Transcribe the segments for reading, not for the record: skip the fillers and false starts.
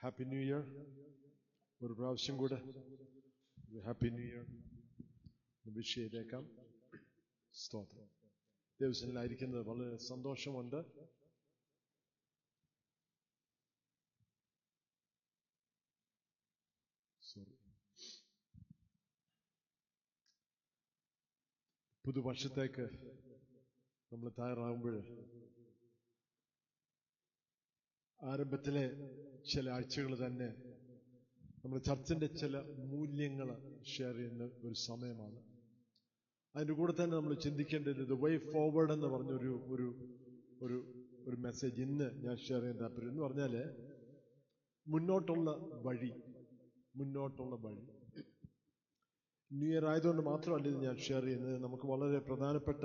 Happy new year. ഒരു പ്രാവശ്യം കൂടെ ഹാപ്പി ന്യൂ ഇയർ വിഷ് ചെയ്തേക്കാം. സ്തോത്രം. ദൈവസന്നിധിയിലായിരിക്കുന്നത് വളരെ സന്തോഷമുണ്ട്. പുതുവർഷത്തേക്ക് നമ്മൾ തയ്യാറാകുമ്പോൾ ആരംഭത്തിലെ ചില ആഴ്ചകൾ തന്നെ നമ്മുടെ ചർച്ചിന്റെ ചില മൂല്യങ്ങൾ ഷെയർ ചെയ്യുന്ന ഒരു സമയമാണ്. അതിൻ്റെ കൂടെ തന്നെ നമ്മൾ ചിന്തിക്കേണ്ടത് ദ വേ ഫോർവേഡ് എന്ന് പറഞ്ഞൊരു ഒരു ഒരു ഒരു മെസ്സേജ് ഇന്ന് ഞാൻ ഷെയർ ചെയ്യാൻ താല്പര്യം. എന്ന് പറഞ്ഞാൽ മുന്നോട്ടുള്ള വഴി. ന്യൂ ഇയർ ആയതുകൊണ്ട് മാത്രമല്ല ഇത് ഞാൻ ഷെയർ ചെയ്യുന്നത്, നമുക്ക് വളരെ പ്രധാനപ്പെട്ട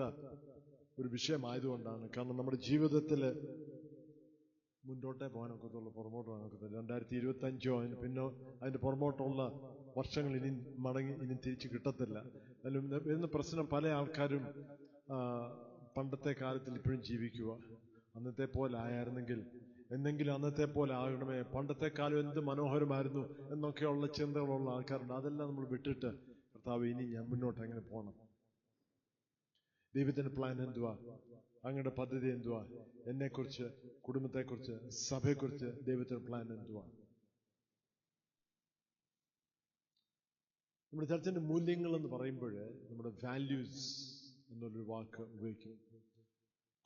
ഒരു വിഷയമായതുകൊണ്ടാണ്. കാരണം നമ്മുടെ ജീവിതത്തിൽ മുന്നോട്ടേ പോകാനൊക്കത്തുള്ളൂ, പുറമോട്ട് പോകാനൊക്കത്തില്ല. 2025 പിന്നെ അതിൻ്റെ പുറമോട്ടുള്ള വർഷങ്ങൾ ഇനി തിരിച്ച് കിട്ടത്തില്ല. അതിലും വരുന്ന പ്രശ്നം, പല ആൾക്കാരും പണ്ടത്തെ കാലത്തിൽ ഇപ്പോഴും ജീവിക്കുക. അന്നത്തെ പോലെ ആയിരുന്നെങ്കിൽ, എന്നെങ്കിലും അന്നത്തെ പോലെ ആകണമേ, പണ്ടത്തെ കാലം എന്ത് മനോഹരമായിരുന്നു എന്നൊക്കെയുള്ള ചിന്തകളുള്ള ആൾക്കാരുണ്ട്. അതെല്ലാം നമ്മൾ വിട്ടിട്ട് കർത്താവ് ഇനി ഞാൻ മുന്നോട്ട് എങ്ങനെ പോകണം, ദൈവത്തിന്റെ പ്ലാൻ എന്തുവാ, അങ്ങയുടെ പദ്ധതി എന്തുവാ, എന്നെക്കുറിച്ച്, കുടുംബത്തെക്കുറിച്ച്, സഭയെക്കുറിച്ച് ദൈവത്തിന്റെ പ്ലാൻ എന്തുവാ. നമ്മുടെ ചർച്ചിന്റെ മൂല്യങ്ങൾ എന്ന് പറയുമ്പോൾ നമ്മുടെ വാല്യൂസ് എന്നുള്ളൊരു വാക്ക് ഉപയോഗിക്കും.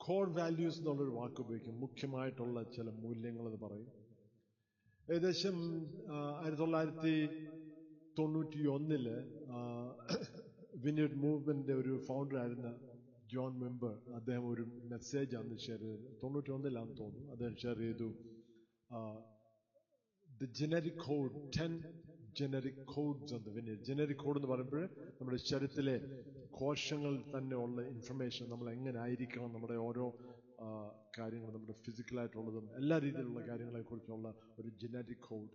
കോർ വാല്യൂസ് എന്നുള്ളൊരു വാക്ക് ഉപയോഗിക്കും. മുഖ്യമായിട്ടുള്ള ചില മൂല്യങ്ങൾ എന്ന് പറയും. ഏകദേശം 1991 വിനേഡ് മൂവ്മെന്റ് ഒരു ഫൗണ്ടർ ആയിരുന്ന ജോൺ വെമ്പർ, അദ്ദേഹം ഒരു മെസ്സേജ് അന്ന് ഷെയർ ചെയ്തു. 91 തോന്നുന്നു. അദ്ദേഹം ഷെയർ ചെയ്തു the generic code, 10 generic codes of the Vineyard. Generic code എന്ന് പറയുമ്പോൾ നമ്മുടെ ശരീരത്തിലെ കോശങ്ങളിൽ തന്നെ ഉള്ള ഇൻഫർമേഷൻ, നമ്മൾ എങ്ങനെ ആയിരിക്കണം, നമ്മുടെ ഓരോ കാര്യങ്ങൾ, നമ്മുടെ ഫിസിക്കലായിട്ടുള്ളതും എല്ലാ രീതിയിലുള്ള കാര്യങ്ങളെ കുറിച്ചുള്ള ഒരു ജനറിക് കോഡ്.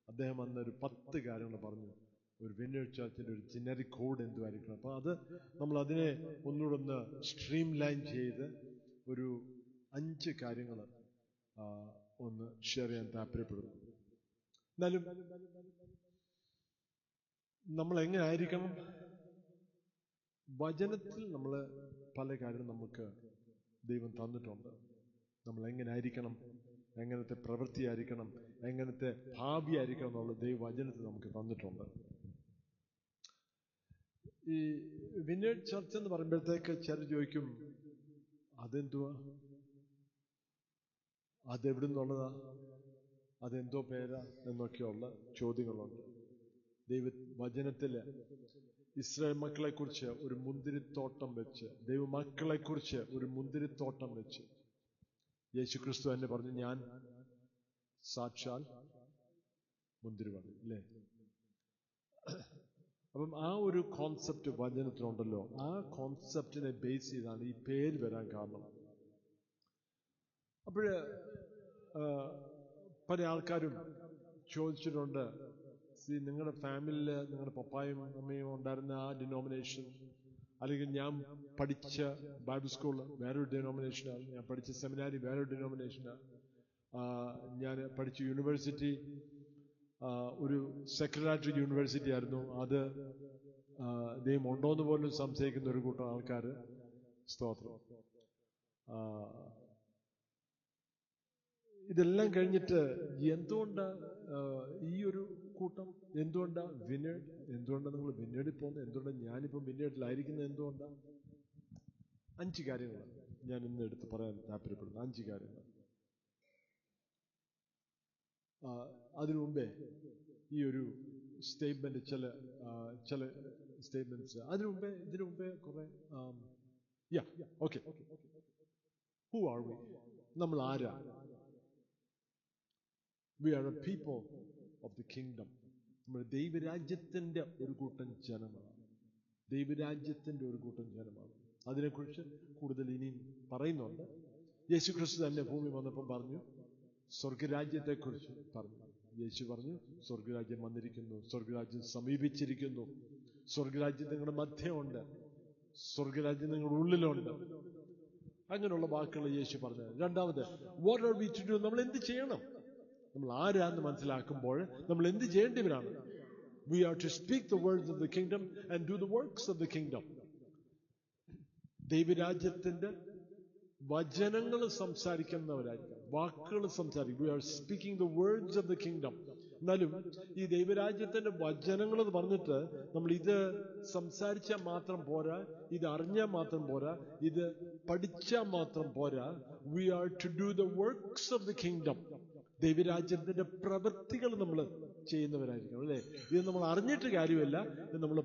അദ്ദേഹം അന്ന് ഒരു 10 കാര്യങ്ങൾ പറഞ്ഞു. ഒരു വിനേഡ് ചർച്ചിന്റെ ഒരു ജനറിക് കോഡ് എന്തുമായിരിക്കണം. അപ്പൊ അത് നമ്മൾ അതിനെ ഒന്നുകൂടെ ഒന്ന് സ്ട്രീം ലൈൻ ചെയ്ത് ഒരു 5 കാര്യങ്ങൾ ഒന്ന് ഷെയർ ചെയ്യാൻ താല്പര്യപ്പെടുന്നു. എന്നാലും നമ്മൾ എങ്ങനെ ആയിരിക്കണം? വചനത്തിൽ നമ്മൾ പല കാര്യങ്ങളും നമുക്ക് ദൈവം തന്നിട്ടുണ്ട്. നമ്മൾ എങ്ങനെ ആയിരിക്കണം, എങ്ങനത്തെ പ്രവൃത്തിയായിരിക്കണം, എങ്ങനത്തെ ഭാവിയായിരിക്കണം എന്നുള്ള ദൈവവചനത്തിൽ നമുക്ക് തന്നിട്ടുണ്ട്. ഈ വിനേഡ് ചർച്ച് എന്ന് പറയുമ്പോഴത്തേക്ക് ചിലർ ചോദിക്കും, അതെന്തുവാ, അതെവിടെ നിന്നുള്ളതാ, അതെന്തോ പേരാ എന്നൊക്കെയുള്ള ചോദ്യങ്ങളുണ്ട്. ദൈവവചനത്തില് ഇസ്രായേൽ മക്കളെ കുറിച്ച് ഒരു മുന്തിരിത്തോട്ടം വെച്ച്, ദൈവമക്കളെ കുറിച്ച് ഒരു മുന്തിരിത്തോട്ടം വെച്ച് യേശുക്രിസ്തു തന്നെ പറഞ്ഞു, ഞാൻ സാക്ഷാൽ മുന്തിരിവള്ളി, അല്ലേ? അപ്പം ആ ഒരു കോൺസെപ്റ്റ് വചനത്തിലുണ്ടല്ലോ. ആ കോൺസെപ്റ്റിനെ ബേസ് ചെയ്താണ് ഈ പേര് വരാൻ കാരണം. അപ്പോഴ് പല ആൾക്കാരും ചോദിച്ചിട്ടുണ്ട്, നിങ്ങളുടെ ഫാമിലിയില് നിങ്ങളുടെ പപ്പായും അമ്മയും ഉണ്ടായിരുന്ന ആ ഡിനോമിനേഷൻ, അല്ലെങ്കിൽ ഞാൻ പഠിച്ച ബൈബിൾ സ്കൂൾ വേറൊരു ഡിനോമിനേഷനാണ്, ഞാൻ പഠിച്ച സെമിനാരി വേറൊരു ഡിനോമിനേഷനാണ്, ഞാൻ പഠിച്ച യൂണിവേഴ്സിറ്റി ഒരു സെക്രട്ടറി യൂണിവേഴ്സിറ്റി ആയിരുന്നു, അത് ദൈവം ഉണ്ടോന്ന് പോലും സംശയിക്കുന്ന ഒരു കൂട്ടം ആൾക്കാർ. സ്തോത്രം. ഇതെല്ലാം കഴിഞ്ഞിട്ട് എന്തുകൊണ്ടാ ഈ ഒരു കൂട്ടം, എന്തുകൊണ്ടാ വിനേഡ്, എന്തുകൊണ്ടാണ് നിങ്ങൾ വിനേഡിൽ പോകുന്നത്, എന്തുകൊണ്ടാണ് ഞാനിപ്പം വിനേഡിലായിരിക്കുന്നത്, എന്തുകൊണ്ടാ? 5 കാര്യങ്ങൾ ഞാൻ ഇന്ന് എടുത്ത് പറയാൻ താല്പര്യപ്പെടുന്നു. 5 കാര്യങ്ങൾ. അതിനു മുമ്പേ ഈ ഒരു സ്റ്റേറ്റ്മെന്റ്, ചില സ്റ്റേറ്റ്മെന്റ്സ് ഇതിനു മുമ്പേ കുറെ ഓക്കെ. Who are we? നമ്മൾ ആരാ? We are a people of the kingdom. നമ്മൾ ദൈവരാജ്യത്തിന്റെ ഒരു കൂട്ടം ജനമാണ്. ദൈവരാജ്യത്തിന്റെ ഒരു കൂട്ടം ജനമാണ്. അതിനെക്കുറിച്ച് കൂടുതൽ ഇനിയും പറയുന്നുണ്ട്. യേശുക്രിസ്തു തന്നെ ഭൂമി വന്നപ്പം പറഞ്ഞു, സ്വർഗരാജ്യത്തെക്കുറിച്ച് പറഞ്ഞു. യേശു പറഞ്ഞു, സ്വർഗരാജ്യം വന്നിരിക്കുന്നു, സ്വർഗരാജ്യം സമീപിച്ചിരിക്കുന്നു, സ്വർഗരാജ്യം നിങ്ങളുടെ മധ്യമുണ്ട്, സ്വർഗരാജ്യം നിങ്ങളുടെ ഉള്ളിലുണ്ട്. അങ്ങനെയുള്ള വാക്കുകൾ യേശു പറഞ്ഞു. രണ്ടാമത്, what are we to do? നമ്മൾ എന്ത് ചെയ്യണം? നമ്മൾ ആരാന്ന് മനസ്സിലാക്കുമ്പോൾ നമ്മൾ എന്ത് ചെയ്യേണ്ടവരാണ്? We are to speak the words of the kingdom and do the works of the kingdom. ദൈവരാജ്യത്തിന്റെ വചനങ്ങൾ സംസാരിക്കുന്നവരായിരിക്കും, വാക്കുകൾ സംസാരിക്കും. We are speaking the words of the kingdom. എന്നാലും ഈ ദൈവരാജ്യത്തിന്റെ വചനങ്ങൾ എന്ന് പറഞ്ഞിട്ട് നമ്മൾ ഇത് സംസാരിച്ചാൽ മാത്രം പോരാ, ഇത് അറിഞ്ഞാൽ മാത്രം പോരാ, ഇത് പഠിച്ചാൽ മാത്രം പോരാ. We are to do the works of the kingdom. ദൈവരാജ്യത്തിന്റെ പ്രവൃത്തികൾ നമ്മൾ ചെയ്യുന്നവരായിരിക്കണം, അല്ലേ? ഇത് നമ്മൾ അറിഞ്ഞിട്ട് കാര്യമില്ല, ഇത് നമ്മൾ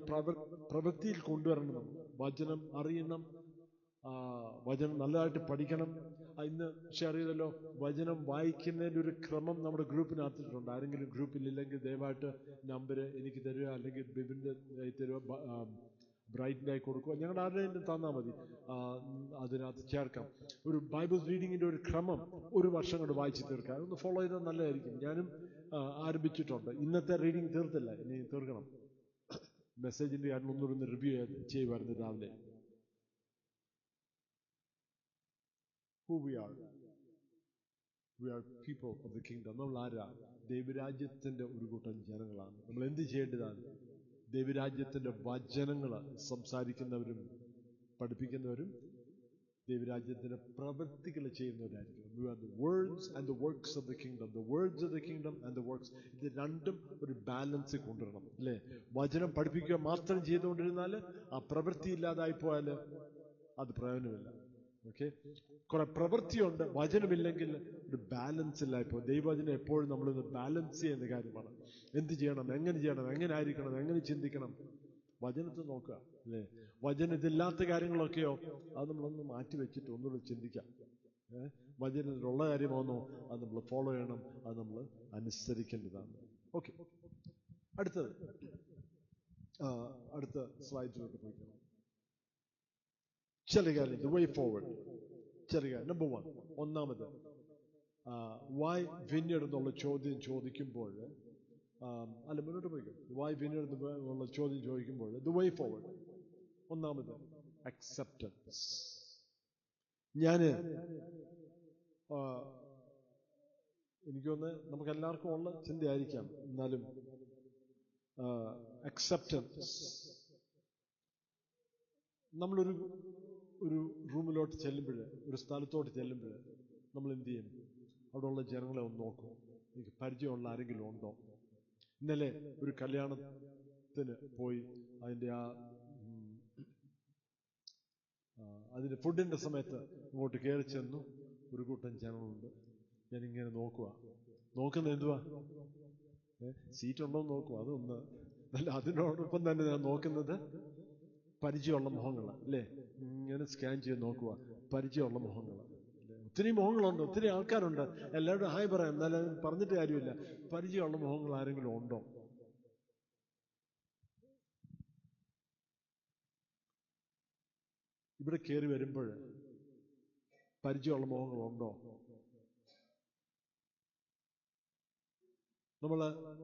പ്രവൃത്തിയിൽ കൊണ്ടുവരണം. നമ്മൾ വചനം അറിയണം, വചനം നല്ലതായിട്ട് പഠിക്കണം. ഇന്ന് ഷെയർ ചെയ്തല്ലോ, വചനം വായിക്കുന്നതിൻ്റെ ഒരു ക്രമം നമ്മുടെ ഗ്രൂപ്പിനകത്തിട്ടുണ്ട്. ആരെങ്കിലും ഗ്രൂപ്പിലില്ലെങ്കിൽ ദയവായിട്ട് നമ്പർ എനിക്ക് തരിക, അല്ലെങ്കിൽ ബിബിൻ്റെ തരുക, ബ്രൈറ്റിൻ്റെ ആയി കൊടുക്കുക, ഞങ്ങളുടെ ആരുടെയും തന്നാൽ മതി, അതിനകത്ത് ചേർക്കാം. ഒരു ബൈബിൾ റീഡിങ്ങിൻ്റെ ഒരു ക്രമം ഒരു വർഷം കൊണ്ട് വായിച്ച് തീർക്കാം. അതൊന്ന് ഫോളോ ചെയ്താൽ നല്ലതായിരിക്കും. ഞാനും ആരംഭിച്ചിട്ടുണ്ട്. ഇന്നത്തെ റീഡിങ് തീർത്തില്ല, ഇനി തീർക്കണം. മെസ്സേജിൻ്റെ കാര്യം ഒന്നുകൂടി റിവ്യൂ ചെയ്യുമായിരുന്നു രാവിലെ. Who we are. We are people of the kingdom. നമ്മൾ ആരാ? ദൈവരാജ്യത്തിന്റെ ഒരു കൂട്ടം ജനങ്ങളാണ്. നമ്മൾ എന്ത് ചെയ്യേണ്ടതാണ്? ദൈവരാജ്യത്തിന്റെ വചനങ്ങൾ സംസാരിക്കുന്നവരും പഠിപ്പിക്കുന്നവരും ദൈവരാജ്യത്തിന്റെ പ്രവൃത്തികൾ ചെയ്യുന്നവരായിരിക്കും. We are the words and the works of the kingdom. The words of the kingdom and the works. ഇത് രണ്ടും ഒരു ബാലൻസ് കൊണ്ടുവരണം, അല്ലേ? വചനം പഠിപ്പിക്കുക മാത്രം ചെയ്തുകൊണ്ടിരുന്നാൽ ആ പ്രവൃത്തി ഇല്ലാതായി പോയാൽ അത് പ്രയോജനമില്ല. ഓക്കെ, കുറെ പ്രവൃത്തിയുണ്ട്, വചനമില്ലെങ്കിൽ ഒരു ബാലൻസ് ഇല്ലായിപ്പോ. ദൈവവചനം എപ്പോഴും നമ്മളൊന്ന് ബാലൻസ് ചെയ്യുന്ന കാര്യമാണ്. എന്ത് ചെയ്യണം, എങ്ങനെ ചെയ്യണം, എങ്ങനെ ആയിരിക്കണം, എങ്ങനെ ചിന്തിക്കണം, വചനത്തെ നോക്കുക, അല്ലേ? വചനത്തില്ലാത്ത കാര്യങ്ങളൊക്കെയോ അത് നമ്മളൊന്ന് മാറ്റി വെച്ചിട്ട് ഒന്നുകൂടെ ചിന്തിക്കാം. വചനത്തിലുള്ള കാര്യമാണോ അത് നമ്മൾ ഫോളോ ചെയ്യണം, അത് നമ്മൾ അനുസരിക്കേണ്ടതാണ്. ഓക്കെ, അടുത്ത സ്ലൈഡിലോട്ട് പോയിക്കണം. ചില കാര്യം the way forward. ചില കാര്യം നമ്പർ 1, ഒന്നാമത് why vineyard എന്നുള്ള ചോദ്യം ചോദിക്കുമ്പോൾ, അല്ല മുന്നോട്ട് പോയിക്കും. why vineyard എന്നുള്ള ചോദ്യം ചോദിക്കുമ്പോൾ the way forward, ഒന്നാമത് acceptance. എനിക്കൊന്ന് നമുക്ക് എല്ലാവർക്കും ഉള്ള ചിന്തയായിരിക്കാം, എന്നാലും acceptance. നമ്മളൊരു റൂമിലോട്ട് ചെല്ലുമ്പോൾ, ഒരു സ്ഥലത്തോട്ട് ചെല്ലുമ്പോൾ നമ്മൾ എന്ത് ചെയ്യും? അവിടെയുള്ള ജനങ്ങളെ ഒന്ന് നോക്കും, എനിക്ക് പരിചയമുള്ള ആരെങ്കിലും ഉണ്ടോ? ഇന്നലെ ഒരു കല്യാണത്തിന് പോയി, അതിന്റെ ഫുഡിന്റെ സമയത്ത് ഇങ്ങോട്ട് കയറി ചെന്നു. ഒരു കൂട്ടം ജനങ്ങളുണ്ട്. ഞാനിങ്ങനെ നോക്കുന്നത് എന്തുവാ? സീറ്റ് ഉണ്ടോ എന്ന് നോക്കുക. അതൊന്ന് അല്ല, അതിനോടൊപ്പം തന്നെ ഞാൻ നോക്കുന്നത് പരിചയമുള്ള മുഖങ്ങൾ, അല്ലേ? ഇങ്ങനെ സ്കാൻ ചെയ്ത് നോക്കുക, പരിചയമുള്ള മുഖങ്ങൾ. ഒത്തിരി മുഖങ്ങളുണ്ട്, ഒത്തിരി ആൾക്കാരുണ്ട്, എല്ലാവരും ഹായ് പറയാം, എന്നാലും പറഞ്ഞിട്ട് കാര്യമില്ല. പരിചയമുള്ള മുഖങ്ങൾ ആരെങ്കിലും ഉണ്ടോ? ഇവിടെ കയറി വരുമ്പോൾ പരിചയമുള്ള മുഖങ്ങളുണ്ടോ? നമ്മൾ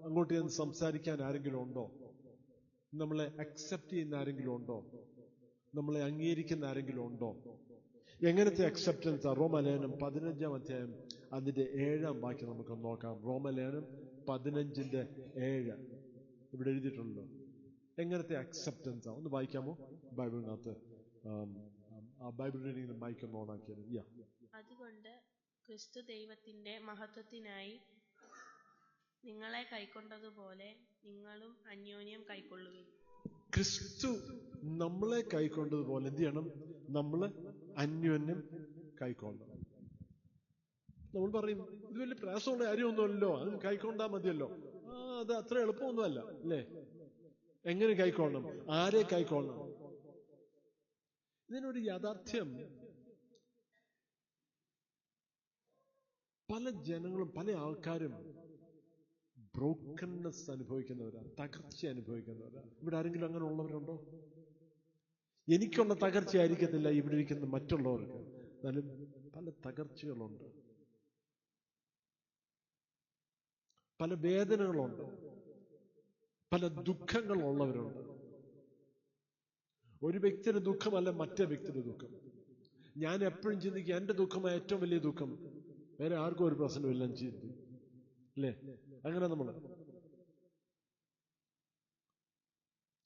അങ്ങോട്ട് ചെന്ന് സംസാരിക്കാൻ ആരെങ്കിലും ഉണ്ടോ? നമ്മളെ അക്സെപ്റ്റ് ചെയ്യുന്ന ആരെങ്കിലും ഉണ്ടോ? നമ്മളെ അംഗീകരിക്കുന്ന ആരെങ്കിലും ഉണ്ടോ? എങ്ങനത്തെ അക്സെപ്റ്റൻസ്? റോമലേഖനം 15-ാം അധ്യായം അതിന്റെ 7-ാം വാക്യം നമുക്ക് നോക്കാം. റോമലേഖനം 15:7 ഇവിടെ എഴുതിയിട്ടുണ്ടല്ലോ. എങ്ങനത്തെ അക്സെപ്റ്റൻസാ? ഒന്ന് വായിക്കാമോ ബൈബിളിനകത്ത്? ബൈബിൾ റീഡിംഗിന് മൈക്ക് ഒന്ന് ഓണാക്കിയത്. അതുകൊണ്ട് ക്രിസ്തു ദൈവത്തിന്റെ മഹത്വത്തിനായി നിങ്ങളെ കൈക്കൊണ്ടതുപോലെ നിങ്ങളും അന്യോന്യം കൈക്കൊള്ളുവിൻ. ക്രിസ്തു നമ്മളെ കൈക്കൊണ്ടതുപോലെ എന്ത് ചെയ്യണം? നമ്മള് അന്യോന്യം കൈക്കൊള്ളണം. നമ്മൾ പറയും ഇത് വലിയ പ്രയാസമുള്ള കാര്യമൊന്നുമല്ലോ, അത് കൈക്കൊണ്ടാൽ മതിയല്ലോ. അത് അത്ര എളുപ്പമൊന്നുമല്ല, അല്ലേ? എങ്ങനെ കൈക്കൊള്ളണം? ആരെ കൈക്കൊള്ളണം? ഇതിനൊരു യാഥാർത്ഥ്യം, പല ജനങ്ങളും പല ആൾക്കാരും ബ്രോക്കൺനെസ് അനുഭവിക്കുന്നവരാ, തകർച്ച അനുഭവിക്കുന്നവരാ. ഇവിടെ ആരെങ്കിലും അങ്ങനെ ഉള്ളവരുണ്ടോ? എനിക്കുള്ള തകർച്ചയായിരിക്കത്തില്ല ഇവിടെ ഇരിക്കുന്ന മറ്റുള്ളവർക്ക്, എന്നാലും പല തകർച്ചകളുണ്ട്, പല വേദനകളുണ്ട്, പല ദുഃഖങ്ങളുള്ളവരുണ്ട്. ഒരു വ്യക്തിയുടെ ദുഃഖമല്ല മറ്റേ വ്യക്തിയുടെ ദുഃഖം. ഞാൻ എപ്പോഴും ചിന്തിക്കുക, എന്റെ ദുഃഖമാണ് ഏറ്റവും വലിയ ദുഃഖം, വേറെ ആർക്കും ഒരു പ്രശ്നമില്ലെന്ന് ചിന്തിക്കും. അല്ലേ? അങ്ങനെ നമ്മൾ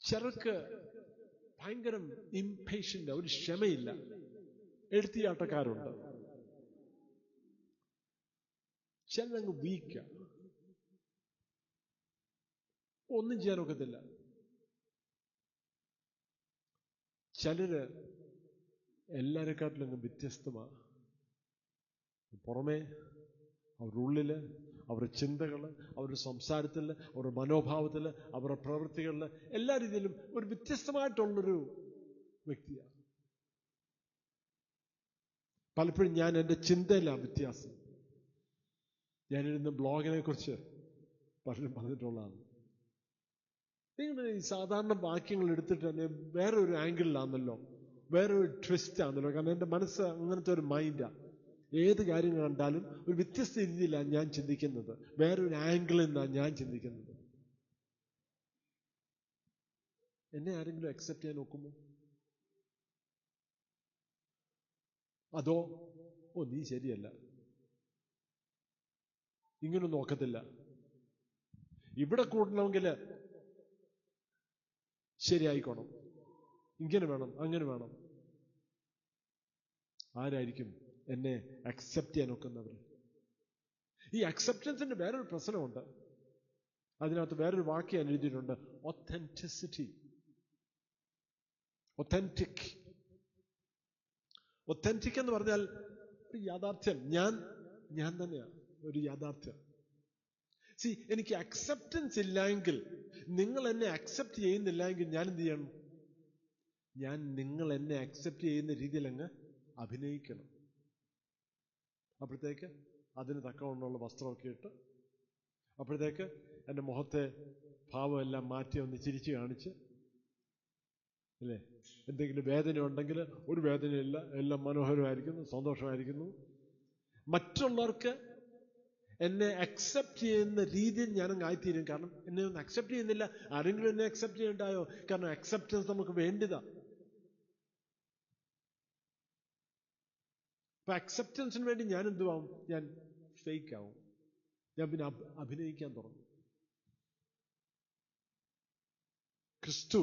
ചിലർക്ക് ഭയങ്കര ഇംപേഷ്യന്റ്, ഒരു ക്ഷമയില്ല, എടുത്തിയാട്ടക്കാരുണ്ട്. ചിലങ്ങ് വീക്ക, ഒന്നും ചെയ്യാനൊക്കത്തില്ല. ചിലര് എല്ലാരെക്കാട്ടിലും വ്യത്യസ്തമാണ്. പുറമേ അവരുടെ ഉള്ളില്, അവരുടെ ചിന്തകള്, അവരുടെ സംസാരത്തില്, അവരുടെ മനോഭാവത്തില്, അവരുടെ പ്രവൃത്തികളില്, എല്ലാ രീതിയിലും ഒരു വ്യത്യസ്തമായിട്ടുള്ളൊരു വ്യക്തിയാണ്. പലപ്പോഴും ഞാൻ എൻ്റെ ചിന്തയിലാണ് വ്യത്യാസം. ഞാനിരുന്ന് ബ്ലോഗിനെ കുറിച്ച് പലരും പറഞ്ഞിട്ടുള്ളതാണ്. നിങ്ങൾ ഈ സാധാരണ വാക്യങ്ങൾ എടുത്തിട്ട് തന്നെ വേറൊരു ആംഗിളിലാണല്ലോ, വേറൊരു ട്വിസ്റ്റ് ആണല്ലോ. കാരണം എൻ്റെ മനസ്സ് അങ്ങനത്തെ ഒരു മൈൻഡാണ്. ഏത് കാര്യം കണ്ടാലും ഒരു വ്യത്യസ്ത രീതിയിലാണ് ഞാൻ ചിന്തിക്കുന്നത്, വേറൊരു ആംഗിളിൽ നിന്നാണ് ഞാൻ ചിന്തിക്കുന്നത്. എന്നെ ആരെങ്കിലും അക്സെപ്റ്റ് ചെയ്യാൻ നോക്കുമോ? അതോ നീ ശരിയല്ല, ഇങ്ങനൊന്നും നോക്കത്തില്ല, ഇവിടെ കൂടണമെങ്കിൽ ശരിയായിക്കോണം, ഇങ്ങനെ വേണം, അങ്ങനെ വേണം. ആരായിരിക്കും എന്നെ അക്സെപ്റ്റ് ചെയ്യാൻ നോക്കുന്നവർ? ഈ അക്സെപ്റ്റൻസിന്റെ വേറൊരു പ്രശ്നമുണ്ട്. അതിനകത്ത് വേറൊരു വാക്യം എഴുതിയിട്ടുണ്ട്, ഒത്തന്റിസിറ്റി. ഒത്തന്റിക് എന്ന് പറഞ്ഞാൽ യാഥാർത്ഥ്യം. ഞാൻ തന്നെയാണ് ഒരു യാഥാർത്ഥ്യം. എനിക്ക് അക്സെപ്റ്റൻസ് ഇല്ലെങ്കിൽ, നിങ്ങൾ എന്നെ അക്സെപ്റ്റ് ചെയ്യുന്നില്ല എങ്കിൽ ഞാൻ എന്ത് ചെയ്യണം? ഞാൻ നിങ്ങൾ എന്നെ അക്സെപ്റ്റ് ചെയ്യുന്ന രീതിയിൽ അങ്ങ് അഭിനയിക്കണം. അപ്പോഴത്തേക്ക് അതിന് തക്കവണ്ണമുള്ള വസ്ത്രമൊക്കെ ഇട്ട്, അപ്പോഴത്തേക്ക് എൻ്റെ മുഖത്തെ ഭാവമെല്ലാം മാറ്റി ഒന്ന് ചിരിച്ചു കാണിച്ച്, അല്ലേ? എന്തെങ്കിലും വേദന ഉണ്ടെങ്കിൽ ഒരു വേദനയില്ല, എല്ലാം മനോഹരമായിരിക്കുന്നു, സന്തോഷമായിരിക്കുന്നു. മറ്റുള്ളവർക്ക് എന്നെ അക്സെപ്റ്റ് ചെയ്യുന്ന രീതിയിൽ ഞാനങ്ങ് ആയിത്തീരും. കാരണം എന്നെ ഒന്നും അക്സെപ്റ്റ് ചെയ്യുന്നില്ല. ആരെങ്കിലും എന്നെ അക്സെപ്റ്റ് ചെയ്യണ്ടായോ? കാരണം അക്സെപ്റ്റൻസ് നമുക്ക് വേണ്ടിയതാ. അപ്പൊ അക്സെപ്റ്റൻസിന് വേണ്ടി ഞാൻ എന്തുവാകും? ഞാൻ ഫേക്ക് ആവും. ഞാൻ പിന്നെ അഭിനയിക്കാൻ തുടങ്ങും. ക്രിസ്തു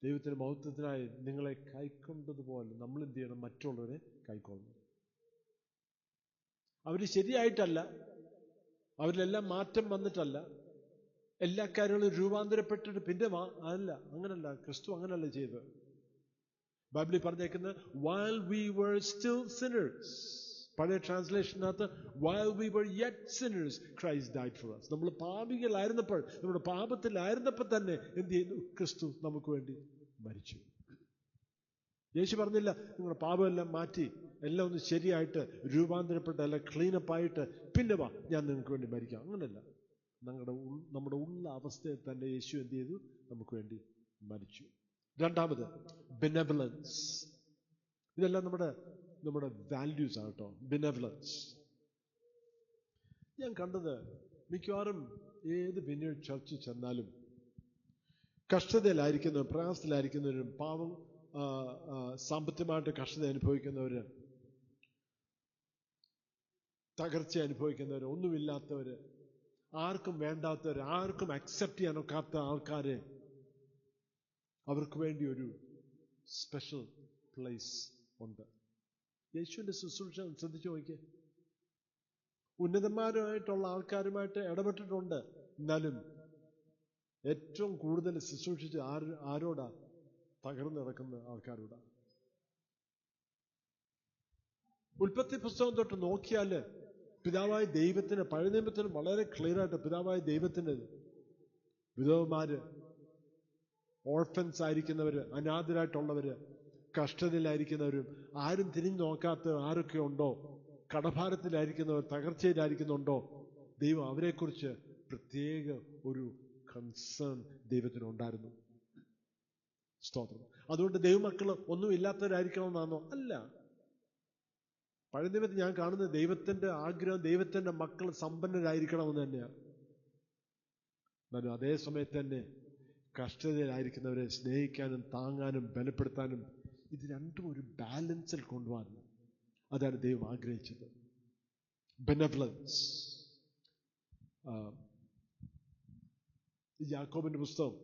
ദൈവത്തിന്റെ മഹത്വത്തിനായി നിങ്ങളെ കൈക്കൊണ്ടതുപോലെ നമ്മൾ എന്ത് ചെയ്യണം? മറ്റുള്ളവരെ കൈക്കൊള്ളണം. അവര് ശരിയായിട്ടല്ല, അവരിലെല്ലാം മാറ്റം വന്നിട്ടല്ല, എല്ലാ കാര്യങ്ങളും രൂപാന്തരപ്പെട്ടിട്ട് പിന്നെ അല്ല, അങ്ങനല്ല. ക്രിസ്തു അങ്ങനല്ല ചെയ്തത്. ബൈബിളിൽ പറഞ്ഞേക്കുന്നത് while we were still sinners, പഴയ ട്രാൻസ്ലേഷനകത്ത് while we were yet sinners Christ died for us. നമ്മൾ പാപികളായിരുന്നപ്പോൾ, നമ്മുടെ പാപത്തിലായിരുന്നപ്പോൾ തന്നെ എന്ത് ചെയ്യുന്നു? ക്രിസ്തു നമുക്ക് വേണ്ടി മരിച്ചു. യേശു പറഞ്ഞില്ല നിങ്ങളുടെ പാപമെല്ലാം മാറ്റി എല്ലാം ഒന്ന് ശരിയായിട്ട് രൂപാന്തരപ്പെട്ട എല്ലാം ക്ലീനപ്പായിട്ട് പിന്നെ വാ, ഞാൻ നിങ്ങൾക്ക് വേണ്ടി മരിക്കാം. അങ്ങനല്ല. നമ്മുടെ ഉള്ള അവസ്ഥയിൽ തന്നെ യേശു എന്ത് ചെയ്തു? നമുക്ക് വേണ്ടി മരിച്ചു. രണ്ടാമത് ബെനവലൻസ്. ഇതെല്ലാം നമ്മുടെ വാല്യൂസ് ആണ് കേട്ടോ. ബെനവലൻസ് ഞാൻ കണ്ടത് മിക്കവാറും ഏത് വിനീഡ് ചർച്ചിൽ ചെന്നാലും കഷ്ടതയിലായിരിക്കുന്നവരും പ്രയാസത്തിലായിരിക്കുന്നവരും പാവം സാമ്പത്തികമായിട്ട് കഷ്ടത അനുഭവിക്കുന്നവര്, തകർച്ച അനുഭവിക്കുന്നവര്, ഒന്നുമില്ലാത്തവര്, ആർക്കും വേണ്ടാത്തവര്, ആർക്കും അക്സെപ്റ്റ് ചെയ്യാനൊക്കാത്ത ആൾക്കാരെ, അവർക്ക് വേണ്ടി ഒരു സ്പെഷ്യൽ പ്ലേസ് ഉണ്ട്. യേശുവിന്റെ ശുശ്രൂഷ ശ്രദ്ധിച്ചു നോക്കിയേ. ഉന്നതന്മാരുമായിട്ടുള്ള ആൾക്കാരുമായിട്ട് ഇടപെട്ടിട്ടുണ്ട്, എന്നാലും ഏറ്റവും കൂടുതൽ ശുശ്രൂഷിച്ച് ആരോടാ? തകർന്നു കിടക്കുന്ന ആൾക്കാരോടാ. ഉൽപ്പത്തി പുസ്തകം തൊട്ട് നോക്കിയാല് പിതാവായ ദൈവത്തിന്, പഴയ നിയമത്തിന് വളരെ ക്ലിയർ ആയിട്ട് പിതാവായ ദൈവത്തിന് വിധവമാര്, ഓർഫൻസ് ആയിരിക്കുന്നവര്, അനാഥരായിട്ടുള്ളവര്, കഷ്ടതയിലായിരിക്കുന്നവരും, ആരും തിരിഞ്ഞു നോക്കാത്ത ആരൊക്കെ ഉണ്ടോ, കടഭാരത്തിലായിരിക്കുന്നവർ, തകർച്ചയിലായിരിക്കുന്നുണ്ടോ, ദൈവം അവരെക്കുറിച്ച് പ്രത്യേക ഒരു കൺസേൺ ദൈവത്തിനുണ്ടായിരുന്നു. സ്തോത്രം. അതുകൊണ്ട് ദൈവമക്കള് ഒന്നും ഇല്ലാത്തവരായിരിക്കണമെന്നാണോ? അല്ല. പഴയ നിയമത്തിൽ ഞാൻ കാണുന്നത് ദൈവത്തിന്റെ ആഗ്രഹം ദൈവത്തിന്റെ മക്കൾ സമ്പന്നരായിരിക്കണമെന്ന് തന്നെയാണ്. എന്നാലും അതേ സമയത്ത് തന്നെ കഷ്ടതയിലായിരിക്കുന്നവരെ സ്നേഹിക്കാനും താങ്ങാനും ബലപ്പെടുത്താനും, ഇത് രണ്ടും ഒരു ബാലൻസിൽ കൊണ്ടുപോകാനും. അതാണ് ദൈവം ആഗ്രഹിച്ചത്. ബെനവലൻസ്. യാക്കോബിന്റെ പുസ്തകം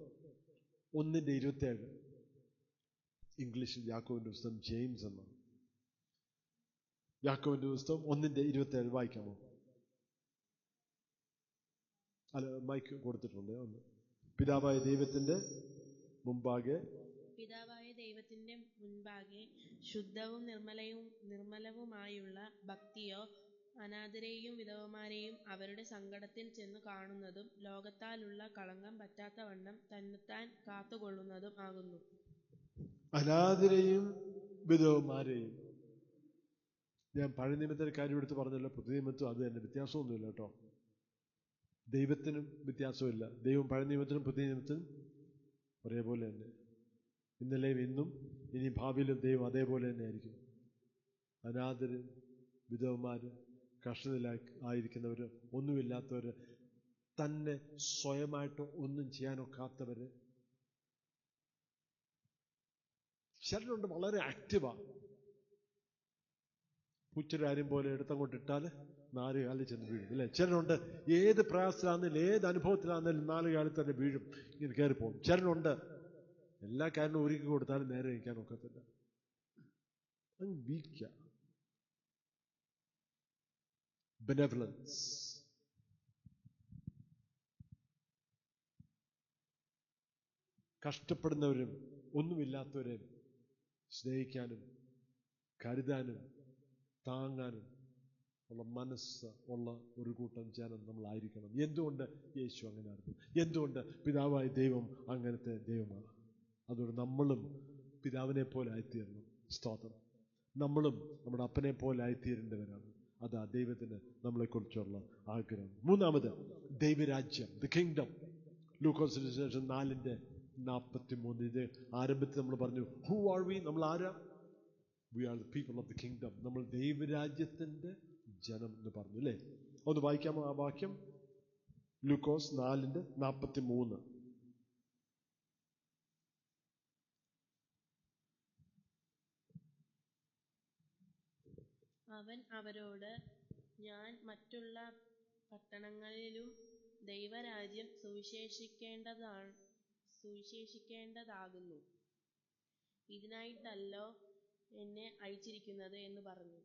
1:27, ഇംഗ്ലീഷിൽ യാക്കോബിന്റെ പുസ്തകം ജെയിംസ് എന്നാണ്. യാക്കോബിന്റെ പുസ്തകം 1:27 വായിക്കാമോ? അല്ല, മൈക്ക് കൊടുത്തിട്ടുണ്ട്. ഒന്ന്. പിതാവായ ദൈവത്തിന്റെ മുമ്പാകെ ശുദ്ധവും നിർമ്മലവുമായുള്ള ഭക്തിയോ അനാഥരെയും വിധവമാരെയും അവരുടെ സങ്കടത്തിൽ ചെന്ന് കാണുന്നതും ലോകത്താലുള്ള കളങ്കം പറ്റാത്തവണ്ണം തന്നെത്താൻ കാത്തുകൊള്ളുന്നതും ആകുന്നു. അനാഥരെയും വിധവമാരെയും. ഞാൻ പഴയ നിയമത്തിലെ കാര്യം എടുത്ത് പറഞ്ഞല്ലോ, പുതിയ നിയമത്തും അത് തന്നെ, വ്യത്യാസമൊന്നുമില്ല കേട്ടോ. ദൈവത്തിനും വ്യത്യാസമില്ല. ദൈവം പഴയ നിയമത്തിനും പുതിയ നിയമത്തിനും ഒരേപോലെ തന്നെ. ഇന്നലെയും ഇന്നും ഇനി ഭാവിയിലും ദൈവം അതേപോലെ തന്നെ ആയിരിക്കും. അനാഥര്, വിധവമാര്, കഷ്ടതയിലായിരിക്കുന്നവര്, ഒന്നുമില്ലാത്തവര്, തന്നെ സ്വയമായിട്ട് ഒന്നും ചെയ്യാനൊക്കാത്തവര്. ചിലരുണ്ട് വളരെ ആക്റ്റീവാ. പൂച്ചൊരാരും പോലെ എടുത്തങ്ങോട്ട് ഇട്ടാല് 4 കാലിൽ ചെന്ന് വീഴും, അല്ലേ? ചിലരുണ്ട് ഏത് പ്രയാസത്തിലാണെങ്കിലും ഏത് അനുഭവത്തിലാണെങ്കിലും 4 കാലിൽ തന്നെ വീഴും, ഇങ്ങനെ കയറിപ്പോകും. ചിലരുണ്ട് എല്ലാ കാര്യവും ഒരുക്കി കൊടുത്താലും നേരെ നിൽക്കാൻ ഒക്കത്തില്ല. വീക്ക. ബെനവലൻസ്. കഷ്ടപ്പെടുന്നവരും ഒന്നുമില്ലാത്തവരെയും സ്നേഹിക്കാനും കരുതാനും താങ്ങാനും ഉള്ള മനസ്സ് ഉള്ള ഒരു കൂട്ടം ജനം നമ്മളായിരിക്കണം. എന്തുകൊണ്ട് യേശു അങ്ങനെയായിരുന്നു? എന്തുകൊണ്ട് പിതാവായ ദൈവം അങ്ങനത്തെ ദൈവമാണ്? അതുകൊണ്ട് നമ്മളും പിതാവിനെ പോലെ ആയിത്തീരണം. സ്തോത്രം. നമ്മളും നമ്മുടെ അപ്പനെ പോലെ ആയിത്തീരേണ്ടവരാണ്. അതാ ദൈവത്തിന് നമ്മളെക്കുറിച്ചുള്ള ആഗ്രഹം. മൂന്നാമത്, ദൈവരാജ്യം, ദ കിങ്ഡം. ലൂക്കോസിന് ശേഷം 4:43. ഇത് ആരംഭത്തിൽ നമ്മൾ പറഞ്ഞു, ഹൂ ആർ വി? നമ്മൾ ആരാ? We are the people of the kingdom. നമ്മൾ ദൈവരാജ്യത്തിന്റെ ജനം എന്ന് പറഞ്ഞു, അല്ലേ? ഒന്ന് വായിക്കാമോ ആ വാക്യം? ലൂക്കോസ് 4:43. അവൻ അവരോട്, ഞാൻ മറ്റുള്ള പട്ടണങ്ങളിലും ദൈവരാജ്യം സുവിശേഷിക്കേണ്ടതാകുന്നു. ഇതിനായിട്ടല്ലോ എന്നെ അയച്ചിരിക്കുന്നത് എന്ന് പറഞ്ഞു.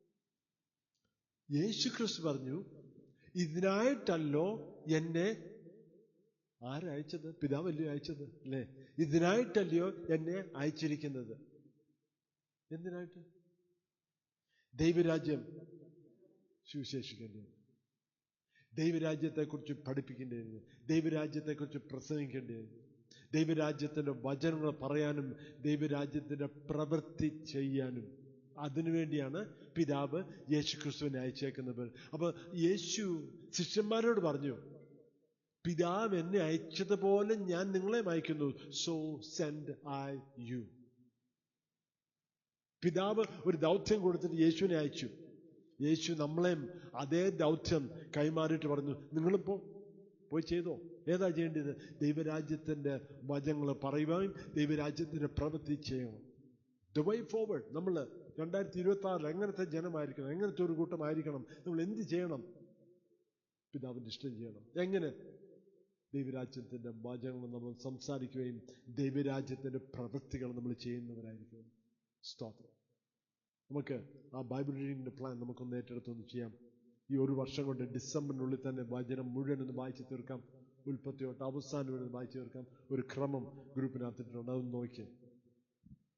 യേശു ക്രിസ്തു പറഞ്ഞു, ഇതിനായിട്ടല്ലോ എന്നെ ആരയച്ചത്? പിതാവല്ലയോ അയച്ചത്, അല്ലേ? ഇതിനായിട്ടല്ലയോ എന്നെ അയച്ചിരിക്കുന്നത്. എന്തിനായിട്ട്? ദൈവരാജ്യം സുവിശേഷിക്കേണ്ടത്, ദൈവരാജ്യത്തെക്കുറിച്ച് പഠിപ്പിക്കേണ്ടത്, ദൈവരാജ്യത്തെക്കുറിച്ച് പ്രസംഗിക്കേണ്ടത്, ദൈവരാജ്യത്തിന്റെ വചനങ്ങൾ പറയാനും ദൈവരാജ്യത്തിന്റെ പ്രവൃത്തി ചെയ്യാനും. അതിനുവേണ്ടിയാണ് പിതാവ് യേശു ക്രിസ്തുവിനെ അയച്ചേക്കുന്നത്. അപ്പൊ യേശു ശിഷ്യന്മാരോട് പറഞ്ഞു, പിതാവ് എന്നെ അയച്ചതുപോലെ ഞാൻ നിങ്ങളെ അയക്കുന്നു. So send I you. പിതാവ് ഒരു ദൗത്യം കൊടുത്തിട്ട് യേശുവിനെ അയച്ചു. യേശു നമ്മളെയും അതേ ദൗത്യം കൈമാറിയിട്ട് പറഞ്ഞു, നിങ്ങളിപ്പോ പോയി ചെയ്തോ. ഏതാ ചെയ്യേണ്ടത്? ദൈവരാജ്യത്തിന്റെ വചനങ്ങൾ പറയുവാനും ദൈവരാജ്യത്തിന്റെ പ്രവൃത്തി ചെയ്യണം. The way forward. നമ്മൾ 2026 എങ്ങനത്തെ ജനമായിരിക്കണം, എങ്ങനത്തെ ഒരു കൂട്ടമായിരിക്കണം, നമ്മൾ എന്ത് ചെയ്യണം? പിതാവിന്റെ ഇഷ്ടം ചെയ്യണം. എങ്ങനെ? ദൈവരാജ്യത്തിന്റെ വചനങ്ങൾ നമ്മൾ സംസാരിക്കുകയും ദൈവരാജ്യത്തിന്റെ പ്രവൃത്തികൾ നമ്മൾ ചെയ്യുന്നവരായിരിക്കണം. സ്തോത്രം. നമുക്ക് ആ ബൈബിൾ റീഡിങ്ങിന്റെ പ്ലാൻ നമുക്കൊന്ന് ഏറ്റെടുത്തൊന്ന് ചെയ്യാം. ഈ ഒരു വർഷം കൊണ്ട് ഡിസംബറിനുള്ളിൽ തന്നെ വചനം മുഴുവൻ ഒന്ന് വായിച്ചു തീർക്കാം. ഉൽപ്പത്തി തൊട്ട് അവസാനം വരെ വായിച്ചു തീർക്കാം. ഒരു ക്രമം ഗ്രൂപ്പിനകത്തിട്ടുണ്ട്, അതൊന്ന് നോക്കിയേ.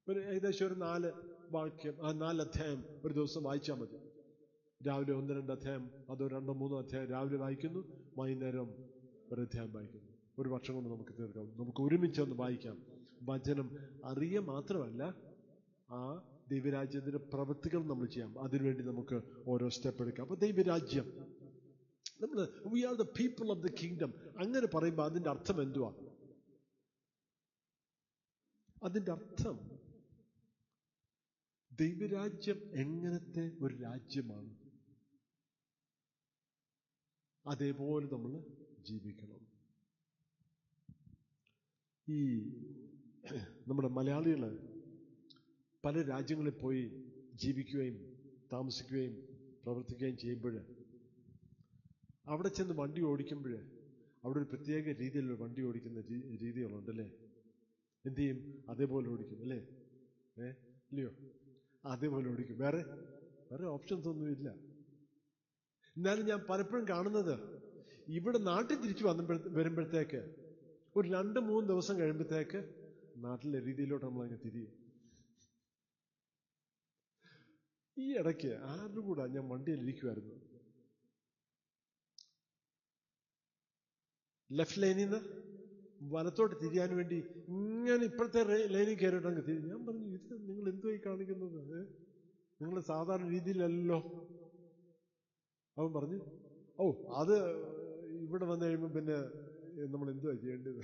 ഒരു ഏകദേശം ഒരു 4 വാക്യം, 4 അധ്യായം ഒരു ദിവസം വായിച്ചാൽ മതി. രാവിലെ 1-2 അധ്യായം, അതോ 2-3 അധ്യായം രാവിലെ വായിക്കുന്നു, വൈകുന്നേരം ഒരു അധ്യായം വായിക്കുന്നു. ഒരു വർഷം കൊണ്ട് നമുക്ക് തീർക്കാം. നമുക്ക് ഒരുമിച്ച് ഒന്ന് വായിക്കാം. വചനം അറിയുക മാത്രമല്ല, ആ ദൈവരാജ്യത്തിന്റെ പ്രവൃത്തികൾ നമ്മൾ ചെയ്യാം. അതിനുവേണ്ടി നമുക്ക് ഓരോ സ്റ്റെപ്പ് എടുക്കാം. അപ്പൊ ദൈവരാജ്യം, നമ്മൾ we are the people of the kingdom. അങ്ങനെ പറയുമ്പോൾ അതിന്റെ അർത്ഥം എന്തുവാ? അതിന്റെ അർത്ഥം ദൈവരാജ്യം എങ്ങനത്തെ ഒരു രാജ്യമാണ്, അതേപോലെ നമ്മൾ ജീവിക്കണം. ഈ നമ്മുടെ മലയാളികള് പല രാജ്യങ്ങളിൽ പോയി ജീവിക്കുകയും താമസിക്കുകയും പ്രവർത്തിക്കുകയും ചെയ്യുമ്പോൾ അവിടെ ചെന്ന് വണ്ടി ഓടിക്കുമ്പോൾ അവിടെ ഒരു പ്രത്യേക രീതിയിലുള്ള വണ്ടി ഓടിക്കുന്ന രീതികളുണ്ടല്ലേ? എന്തു ചെയ്യും? അതേപോലെ ഓടിക്കും അല്ലേ? ഇല്ലയോ? അതേപോലെ ഓടിക്കും. വേറെ ഓപ്ഷൻസ് ഒന്നുമില്ല. എന്നാലും ഞാൻ പലപ്പോഴും കാണുന്നത് ഇവിടെ നാട്ടിൽ തിരിച്ചു വരുമ്പോഴത്തേക്ക് ഒരു 2-3 ദിവസം കഴിയുമ്പോഴത്തേക്ക് നാട്ടിലെ രീതിയിലോട്ട് നമ്മളങ്ങ് തിരിയും. ഈ ഇടയ്ക്ക് ആരുടെ കൂടെ ഞാൻ വണ്ടിയിൽ ഇരിക്കുമായിരുന്നു, ലെഫ്റ്റ് ലൈനിൽ നിന്ന് വലത്തോട്ട് തിരിയാൻ വേണ്ടി ഇങ്ങനെ ഇപ്പോഴത്തെ ലൈനിൽ കയറിയിട്ട് അങ്ങ് തിരിഞ്ഞു. ഞാൻ പറഞ്ഞു, ഇത് നിങ്ങൾ എന്തുവായി കാണിക്കുന്നത്? നിങ്ങൾ സാധാരണ രീതിയിലല്ലോ. അവൻ പറഞ്ഞു, അത് ഇവിടെ വന്നു കഴിയുമ്പോൾ പിന്നെ നമ്മൾ എന്തുവാ ചെയ്യേണ്ടത്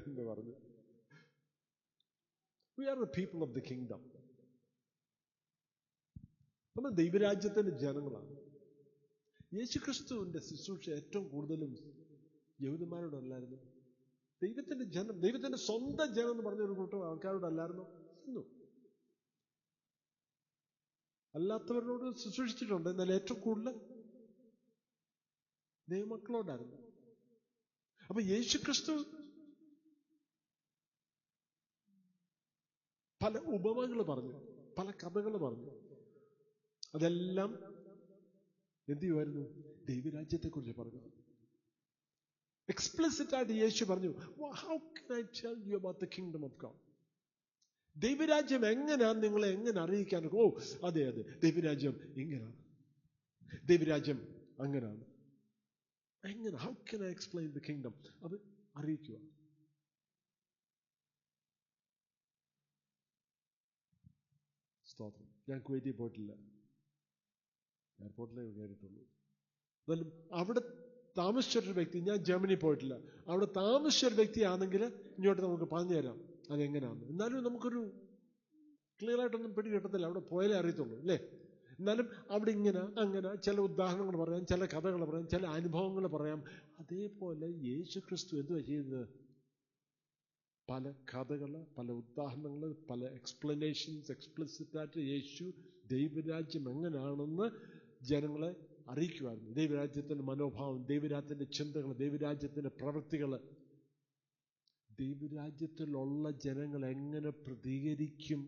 എന്ന് പറഞ്ഞു. We are the people of the kingdom. നമ്മൾ ദൈവരാജ്യത്തിന്റെ ജനങ്ങളാണ്. യേശുക്രിസ്തുവിന്റെ ശുശ്രൂഷ ഏറ്റവും കൂടുതലും യഹൂദന്മാരോടല്ലായിരുന്നു. ദൈവത്തിന്റെ ജനം, ദൈവത്തിന്റെ സ്വന്തം ജനം എന്ന് പറഞ്ഞ ഒരു കൂട്ടം ആൾക്കാരോടല്ലായിരുന്നു. അല്ലാത്തവരോട് ശുശ്രൂഷിച്ചിട്ടുണ്ട്. എന്നാൽ ഏറ്റവും കൂടുതൽ ദൈവമക്കളോടായിരുന്നു. അപ്പൊ യേശുക്രിസ്തു പല ഉപമകൾ പറഞ്ഞു, പല കഥകൾ പറഞ്ഞു. അതെല്ലാം എന്ത് ചെയ്യുമായിരുന്നു? ദൈവരാജ്യത്തെക്കുറിച്ച് പറഞ്ഞു. എക്സ്പ്ലിസിറ്റ് ആയിട്ട് യേശു പറഞ്ഞു, how can I tell you about the kingdom of God? ദൈവരാജ്യം എങ്ങനെയാണ് നിങ്ങളെ എങ്ങനെ അറിയിക്കാൻ? അതെ ദൈവരാജ്യം ഇങ്ങനെയാണ്, ദൈവരാജ്യം അങ്ങനെയാണ്. എങ്ങനെ? How can I explain the kingdom? അത് അറിയിക്കുക. സ്തോത്രം. ഞാൻ കുവൈറ്റിൽ പോയിട്ടില്ല, എയർപോർട്ടിലേ കയറിയിട്ടുള്ളൂ. എന്നാലും അവിടെ താമസിച്ചൊരു വ്യക്തി, ഞാൻ ജർമ്മനി പോയിട്ടില്ല, അവിടെ താമസിച്ചൊരു വ്യക്തിയാണെങ്കിൽ ഇങ്ങോട്ട് നമുക്ക് പറഞ്ഞു തരാം അതെങ്ങനെയാണ്. എന്നാലും നമുക്കൊരു ക്ലിയർ ആയിട്ടൊന്നും പിടി കിട്ടത്തില്ല, അവിടെ പോയാലേ അറിയത്തുള്ളൂ അല്ലേ? എന്നാലും അവിടെ ഇങ്ങനെ അങ്ങനെ ചില ഉദാഹരണങ്ങൾ പറയാം, ചില കഥകൾ പറയാം, ചില അനുഭവങ്ങൾ പറയാം. അതേപോലെ യേശുക്രിസ്തു എന്തുവാ ചെയ്തത്? പല കഥകൾ, പല ഉദാഹരണങ്ങൾ, പല എക്സ്പ്ലനേഷൻസ് എക്സ്പ്ലിസിറ്റായിട്ട് യേശു ദൈവരാജ്യം എങ്ങനെയാണെന്ന് ജനങ്ങളെ അറിയിക്കുമായിരുന്നു. ദൈവരാജ്യത്തിന്റെ മനോഭാവം, ദൈവരാജ്യത്തിന്റെ ചിന്തകൾ, ദൈവരാജ്യത്തിന്റെ പ്രവൃത്തികൾ, ദൈവരാജ്യത്തിലുള്ള ജനങ്ങൾ എങ്ങനെ പ്രതികരിക്കും.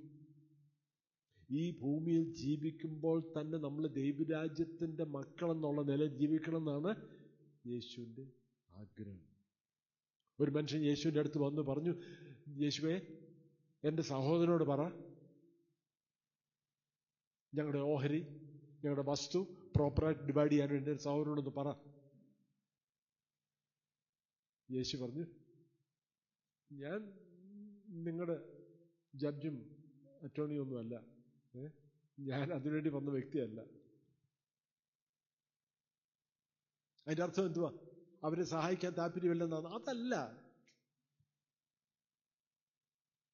ഈ ഭൂമിയിൽ ജീവിക്കുമ്പോൾ തന്നെ നമ്മൾ ദൈവരാജ്യത്തിന്റെ മക്കളെന്നുള്ള നിലയിൽ ജീവിക്കണം എന്നാണ് യേശുവിന്റെ ആഗ്രഹം. ഒരു മനുഷ്യൻ യേശുവിന്റെ അടുത്ത് വന്ന് പറഞ്ഞു, യേശുവേ, എൻ്റെ സഹോദരനോട് പറ, ഞങ്ങളുടെ ഓഹരി, ഞങ്ങളുടെ വസ്തു പ്രോപ്പറായിട്ട് ഡിവൈഡ് ചെയ്യാൻ വേണ്ടി എൻ്റെ സഹോദരനോടൊന്ന് പറ. യേശു പറഞ്ഞു, ഞാൻ നിങ്ങളുടെ ജഡ്ജും അറ്റോർണിയും ഒന്നുമല്ല, ഞാൻ അതിനുവേണ്ടി വന്ന വ്യക്തിയല്ല. അതിൻ്റെ അർത്ഥം എന്തുവാ? അവരെ സഹായിക്കാൻ താല്പര്യമില്ലെന്നാണ്? അതല്ല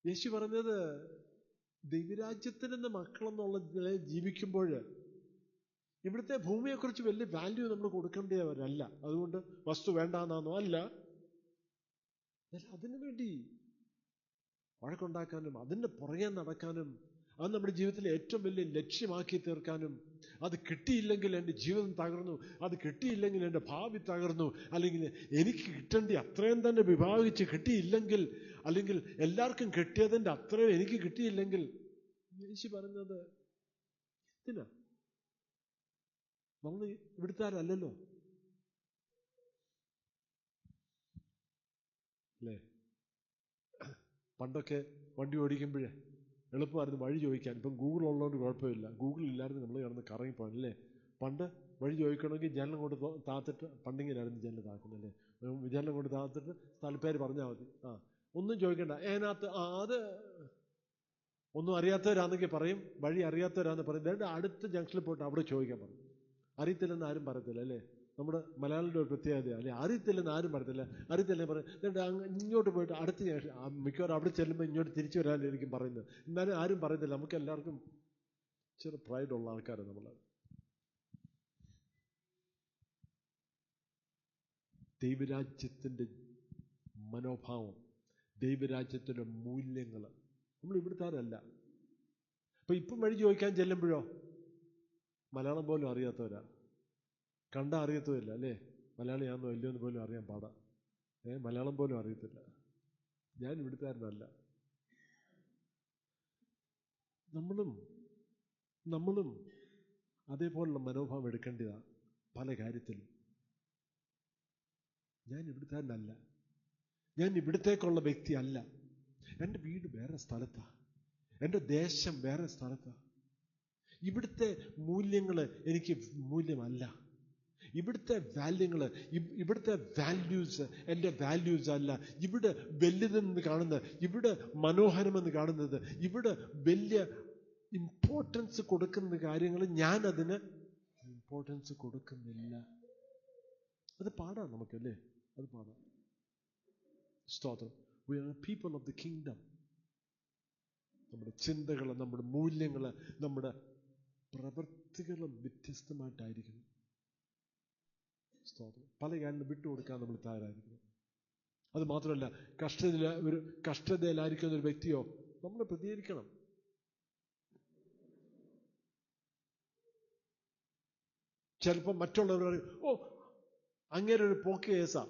യേശു പറഞ്ഞത്. ദൈവരാജ്യത്തിൻ്റെ മക്കളെന്നുള്ള നിലയിൽ ജീവിക്കുമ്പോൾ ഇവിടുത്തെ ഭൂമിയെക്കുറിച്ച് വലിയ വാല്യൂ നമ്മൾ കൊടുക്കേണ്ടവരല്ല. അതുകൊണ്ട് വസ്തു വേണ്ടാന്നാണോ? അല്ല. അതിനു വേണ്ടി വഴക്കുണ്ടാക്കാനും അതിൻ്റെ പുറകെ നടക്കാനും അത് നമ്മുടെ ജീവിതത്തിലെ ഏറ്റവും വലിയ ലക്ഷ്യമാക്കി തീർക്കാനും, അത് കിട്ടിയില്ലെങ്കിൽ എൻ്റെ ജീവിതം തകർന്നു, അത് കിട്ടിയില്ലെങ്കിൽ എൻ്റെ ഭാവി തകർന്നു, അല്ലെങ്കിൽ എനിക്ക് കിട്ടേണ്ടി അത്രയും തന്നെ വിഭാഗിച്ച് കിട്ടിയില്ലെങ്കിൽ, അല്ലെങ്കിൽ എല്ലാവർക്കും കിട്ടിയതിൻ്റെ അത്രയും എനിക്ക് കിട്ടിയില്ലെങ്കിൽ, യേശു പറഞ്ഞത് എന്തിനാ? നമ്മൾ ഇവിടുത്താരല്ലല്ലോ അല്ലേ? പണ്ടൊക്കെ വണ്ടി ഓടിക്കുമ്പോഴേ എളുപ്പമായിരുന്നു വഴി ചോദിക്കാൻ. ഇപ്പം ഗൂഗിൾ ഉള്ളതുകൊണ്ട് കുഴപ്പമില്ല. ഗൂഗിൾ ഇല്ലായിരുന്നു നമ്മൾ കിടന്ന് കറങ്ങിപ്പോകാൻ അല്ലേ? പണ്ട് വഴി ചോദിക്കണമെങ്കിൽ ജനലം കൊണ്ട് താത്തിട്ട്, പണ്ടിങ്ങനായിരുന്നു ജനൽ താക്കുന്നല്ലേ, ജനലം കൊണ്ട് താത്തിട്ട് സ്ഥലപ്പേര് പറഞ്ഞാൽ മതി. ഒന്നും ചോദിക്കണ്ട. അതിനകത്ത് അത് ഒന്നും അറിയാത്തവരാണെങ്കിൽ പറയും, വഴി അറിയാത്തവരാന്ന് പറയും, അടുത്ത ജംഗ്ഷനിൽ പോയിട്ട് അവിടെ ചോദിക്കാൻ പറയും. അറിയത്തില്ലെന്ന് ആരും പറയത്തില്ല അല്ലേ? നമ്മുടെ മലയാളിയുടെ ഒരു പ്രത്യേകത അല്ലെ, അറിയത്തില്ലെന്ന് ആരും പറയത്തില്ല. അറിയത്തില്ലെന്ന് പറയും, ഇങ്ങോട്ട് പോയിട്ട് അടുത്ത ജംഗ്ഷൻ, മിക്കവാറും അവിടെ ചെല്ലുമ്പോൾ ഇങ്ങോട്ട് തിരിച്ചു വരാനായിരിക്കും പറയുന്നത്. എന്നാലും ആരും പറയത്തില്ല. നമുക്ക് എല്ലാവർക്കും ചെറു പ്രൈഡുള്ള ആൾക്കാരാണ് നമ്മൾ. ദൈവരാജ്യത്തിൻ്റെ മനോഭാവം, ദൈവരാജ്യത്തിൻ്റെ മൂല്യങ്ങൾ നമ്മൾ ഇവിടുത്താരല്ല. അപ്പൊ ഇപ്പം വഴി ചോദിക്കാൻ ചെല്ലുമ്പോഴോ മലയാളം പോലും അറിയാത്തവരാ, കണ്ടാ അറിയത്തുമില്ല അല്ലേ? മലയാളിയാണെന്നോ ഇല്ലയോ എന്ന് പോലും അറിയാൻ പാടാ. മലയാളം പോലും അറിയത്തില്ല. ഞാൻ ഇവിടുത്തുകാരനല്ല. നമ്മളും അതേപോലുള്ള മനോഭാവം എടുക്കേണ്ടതാണ് പല കാര്യത്തിലും. ഞാൻ ഇവിടുത്തുകാരനല്ല, ഞാൻ ഇവിടത്തേക്കുള്ള വ്യക്തി അല്ല. എൻ്റെ വീട് വേറെ സ്ഥലത്താ, എൻ്റെ ദേശം വേറെ സ്ഥലത്താ. ഇവിടുത്തെ മൂല്യങ്ങൾ എനിക്ക് മൂല്യമല്ല. ഇവിടുത്തെ ഇവിടുത്തെ വാല്യൂസ് എൻ്റെ വാല്യൂസ് അല്ല. ഇവിടെ വലുതെന്ന് കാണുന്നത്, ഇവിടെ മനോഹരമെന്ന് കാണുന്നത്, ഇവിടെ വലിയ ഇമ്പോർട്ടൻസ് കൊടുക്കുന്ന കാര്യങ്ങൾ ഞാൻ അതിന് ഇമ്പോർട്ടൻസ് കൊടുക്കുന്നില്ല. അത് പാടാം നമുക്കല്ലേ? അത് പാടാം. സ്തോത്രം. We are people of the kingdom. നമ്മുടെ ചിന്തകൾ, നമ്മുടെ മൂല്യങ്ങൾ, നമ്മുടെ പ്രവൃത്തികളും വ്യത്യസ്തമായിട്ടായിരിക്കണം. സ്തോത്രം. പല കാര്യങ്ങളും വിട്ടുകൊടുക്കാൻ നമ്മൾ തയ്യാറായിരിക്കണം. അത് മാത്രമല്ല, കഷ്ടതയിലായിരിക്കുന്ന ഒരു വ്യക്തിയോ നമ്മൾ പ്രതികരിക്കണം. ചിലപ്പോൾ മറ്റുള്ളവർ പറയും, ഓ അങ്ങേരെ ഒരു പോക്ക് കേസാ.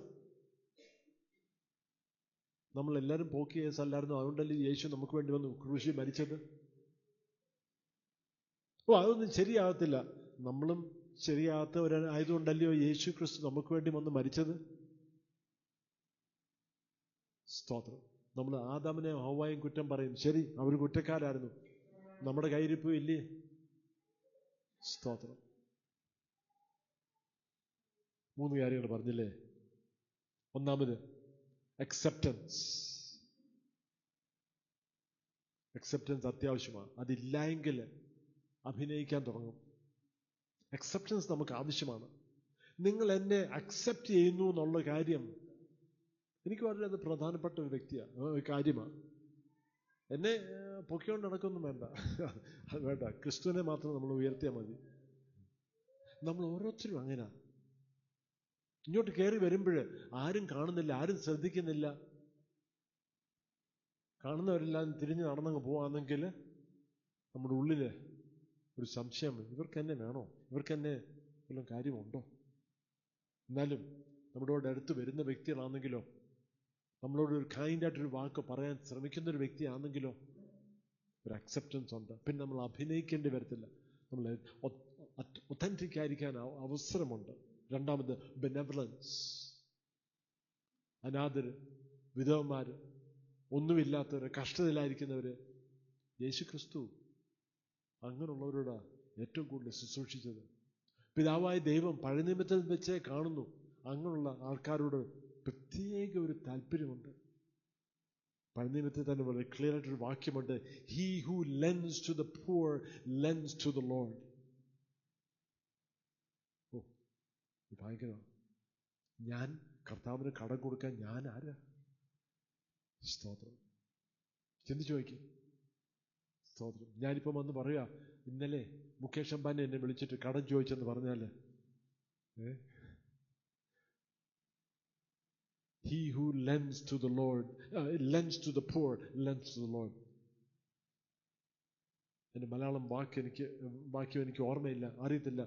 നമ്മളെല്ലാവരും പോക്ക് കേസല്ലായിരുന്നു, അതുകൊണ്ടല്ലേ യേശു നമുക്ക് വേണ്ടി വന്ന് ക്രൂശിൽ മരിച്ചത്. അതൊന്നും ശരിയാകത്തില്ല. നമ്മളും ശരിയാകാത്തവരായതുകൊണ്ടല്ലയോ യേശു ക്രിസ്തു നമുക്ക് വേണ്ടി വന്ന് മരിച്ചത്. സ്തോത്രം. നമ്മൾ ആദാമിനെ ഹവ്വായും കുറ്റം പറയും, ശരി അവർ കുറ്റക്കാരായിരുന്നു, നമ്മുടെ കയ്യിരിപ്പും ഇല്ലേ? സ്തോത്രം. 3 കാര്യങ്ങൾ പറഞ്ഞില്ലേ? ഒന്നാമത് അക്സെപ്റ്റൻസ് അത്യാവശ്യമാണ്. അതില്ലായെങ്കിൽ അഭിനയിക്കാൻ തുടങ്ങും. അക്സെപ്റ്റൻസ് നമുക്ക് ആവശ്യമാണ്. നിങ്ങൾ എന്നെ അക്സെപ്റ്റ് ചെയ്യുന്നു എന്നുള്ള കാര്യം എനിക്ക് വളരെ അത് പ്രധാനപ്പെട്ട ഒരു കാര്യമാണ്. എന്നെ പൊക്കിക്കൊണ്ട് നടക്കൊന്നും വേണ്ട, അത് വേണ്ട. ക്രിസ്തുവിനെ മാത്രം നമ്മൾ ഉയർത്തിയാൽ മതി. നമ്മൾ ഓരോരുത്തരും അങ്ങനെ ഇങ്ങോട്ട് കയറി വരുമ്പോൾ ആരും കാണുന്നില്ല, ആരും ശ്രദ്ധിക്കുന്നില്ല. കാണുന്നവരെല്ലാം തിരിഞ്ഞ് നടന്നങ്ങ് പോവാണെങ്കിൽ നമ്മുടെ ഉള്ളിൽ ഒരു സംശയം, ഇവർക്ക് എന്നെ വേണോ, ഇവർക്ക് എന്നെ വല്ലതും കാര്യമുണ്ടോ? എന്നാലും നമ്മളോട് അടുത്ത് വരുന്ന വ്യക്തികളാണെങ്കിലോ, നമ്മളോട് ഒരു കൈൻഡായിട്ടൊരു വാക്ക് പറയാൻ ശ്രമിക്കുന്നൊരു വ്യക്തിയാണെങ്കിലോ ഒരു അക്സെപ്റ്റൻസ് ഉണ്ട്. പിന്നെ നമ്മൾ അഭിനയിക്കേണ്ടി വരത്തില്ല, നമ്മൾ ഒത്തന്റിക് ആയിരിക്കാൻ അവസരമുണ്ട്. രണ്ടാമത് ബെനവലൻസ്. അനാഥര്, വിധവന്മാര്, ഒന്നുമില്ലാത്തവര്, കഷ്ടതയിലായിരിക്കുന്നവര്, യേശു ക്രിസ്തു അങ്ങനെയുള്ളവരോട് ഏറ്റവും കൂടുതൽ ശുശ്രൂഷിച്ചത്. പിതാവായ ദൈവം പഴയ നിയമത്തിൽ വെച്ചേ കാണുന്നു അങ്ങനെയുള്ള ആൾക്കാരോട് പ്രത്യേക ഒരു താല്പര്യമുണ്ട്. പഴയ നിയമത്തിൽ തന്നെ വളരെ ക്ലിയർ ആയിട്ടൊരു വാക്യമുണ്ട്, he who lends to the poor lends to the Lord. ഭയങ്കരമാണ്. ഞാൻ കർത്താവിന് കടം കൊടുക്കാൻ ഞാൻ ആരാ? സ്തോത്രം. ചിന്തിച്ചു നോക്കി. സ്തോത്രം. ഞാനിപ്പം വന്ന് പറയാ, ഇന്നലെ മുകേഷ് അംബാനി എന്നെ വിളിച്ചിട്ട് കടം ചോദിച്ചെന്ന് പറഞ്ഞാല്, he who lends to the Lord lends to the poor lends to the Lord. എൻ്റെ മലയാളം വാക്യം എനിക്ക് ഓർമ്മയില്ല, അറിയത്തില്ല.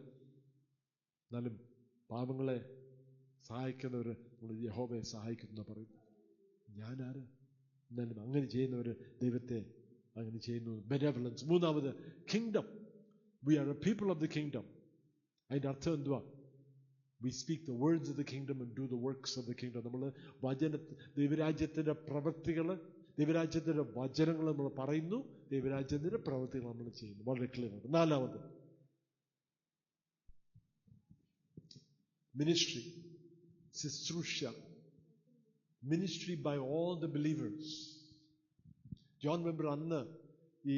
എന്നാലും പാവങ്ങളെ സഹായിക്കുന്നവർ യഹോവയെ സഹായിക്കുന്ന പറയും. ഞാനാര്? എന്നാലും അങ്ങനെ ചെയ്യുന്നവർ ദൈവത്തെ അങ്ങനെ ചെയ്യുന്നു. ബെനവലൻസ്. മൂന്നാമത് kingdom. We are a people of the kingdom. അതിൻ്റെ അർത്ഥം എന്തുവാ? We speak the words of the kingdom and do the works of the kingdom. നമ്മൾ ദൈവരാജ്യത്തിൻ്റെ പ്രവൃത്തികൾ, ദൈവരാജ്യത്തിൻ്റെ വചനങ്ങൾ നമ്മൾ പറയുന്നു, ദൈവരാജ്യത്തിൻ്റെ പ്രവൃത്തികൾ നമ്മൾ ചെയ്യുന്നു. വളരെ ക്ലിയർ ആണ്. നാലാമത് മിനിസ്ട്രി, ശുശ്രൂഷ. Ministry by all the believers. John Wimber അന്ന് ഈ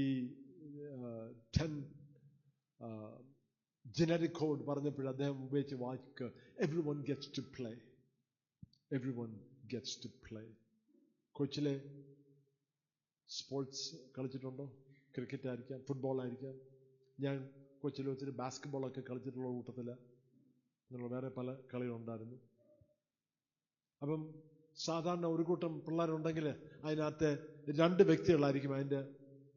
10 ജനറിക് കോഡ് പറഞ്ഞപ്പോൾ അദ്ദേഹം ഉപയോഗിച്ച വാക്ക് everyone gets to play. Everyone gets to play. കൊച്ചിലെ സ്പോർട്സ് കളിച്ചിട്ടുണ്ടോ? ക്രിക്കറ്റ് ആയിരിക്കാം, ഫുട്ബോൾ ആയിരിക്കാം. ഞാൻ കൊച്ചിലെ വെച്ചിട്ട് ബാസ്കറ്റ്ബോളൊക്കെ കളിച്ചിട്ടുള്ള കൂട്ടത്തില് അങ്ങനെയുള്ള വേറെ പല കളികളുണ്ടായിരുന്നു. അപ്പം സാധാരണ ഒരു കൂട്ടം പിള്ളേരുണ്ടെങ്കിൽ അതിനകത്ത് 2 വ്യക്തികളായിരിക്കും അതിൻ്റെ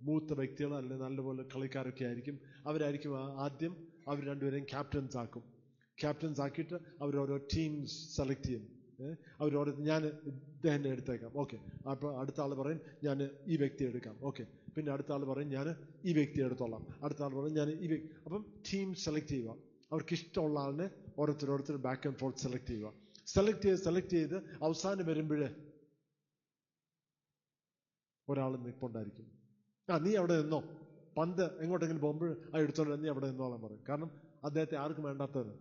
മൂത്ത വ്യക്തികൾ, അല്ലെങ്കിൽ നല്ലപോലെ കളിക്കാരൊക്കെ ആയിരിക്കും. അവരായിരിക്കും ആദ്യം അവർ രണ്ടുപേരെയും ക്യാപ്റ്റൻസ് ആക്കും. ക്യാപ്റ്റൻസ് ആക്കിയിട്ട് അവരോരോ ടീംസ് സെലക്ട് ചെയ്യും. അവരോരോ ഞാൻ ഇദ്ദേഹം എടുത്തേക്കാം, ഓക്കെ. അപ്പോൾ അടുത്ത ആൾ പറയും ഞാൻ ഈ വ്യക്തി എടുക്കാം, ഓക്കെ. പിന്നെ അടുത്ത ആൾ പറയും ഞാൻ ഈ വ്യക്തി എടുത്തോളാം. അടുത്ത ആൾ പറയും ഞാൻ ഈ വ്യക്തി. അപ്പം ടീം സെലക്ട് ചെയ്യുക. അവർക്ക് ഇഷ്ടമുള്ള ആളിനെ ഓരോരുത്തർ ബാക്ക് ആൻഡ് ഫോർത്ത് സെലക്ട് ചെയ്യുക. സെലക്ട് ചെയ്ത് അവസാനം വരുമ്പോൾ ഒരാൾ നിൽപ്പുണ്ടായിരിക്കും. നീ അവിടെ നിന്നോ, പന്ത് എങ്ങോട്ടെങ്കിലും പോകുമ്പോൾ എടുത്തോളാം, നീ അവിടെ നിന്നോളാൻ പറയും. കാരണം അദ്ദേഹത്തെ ആർക്കും വേണ്ടാത്തത്.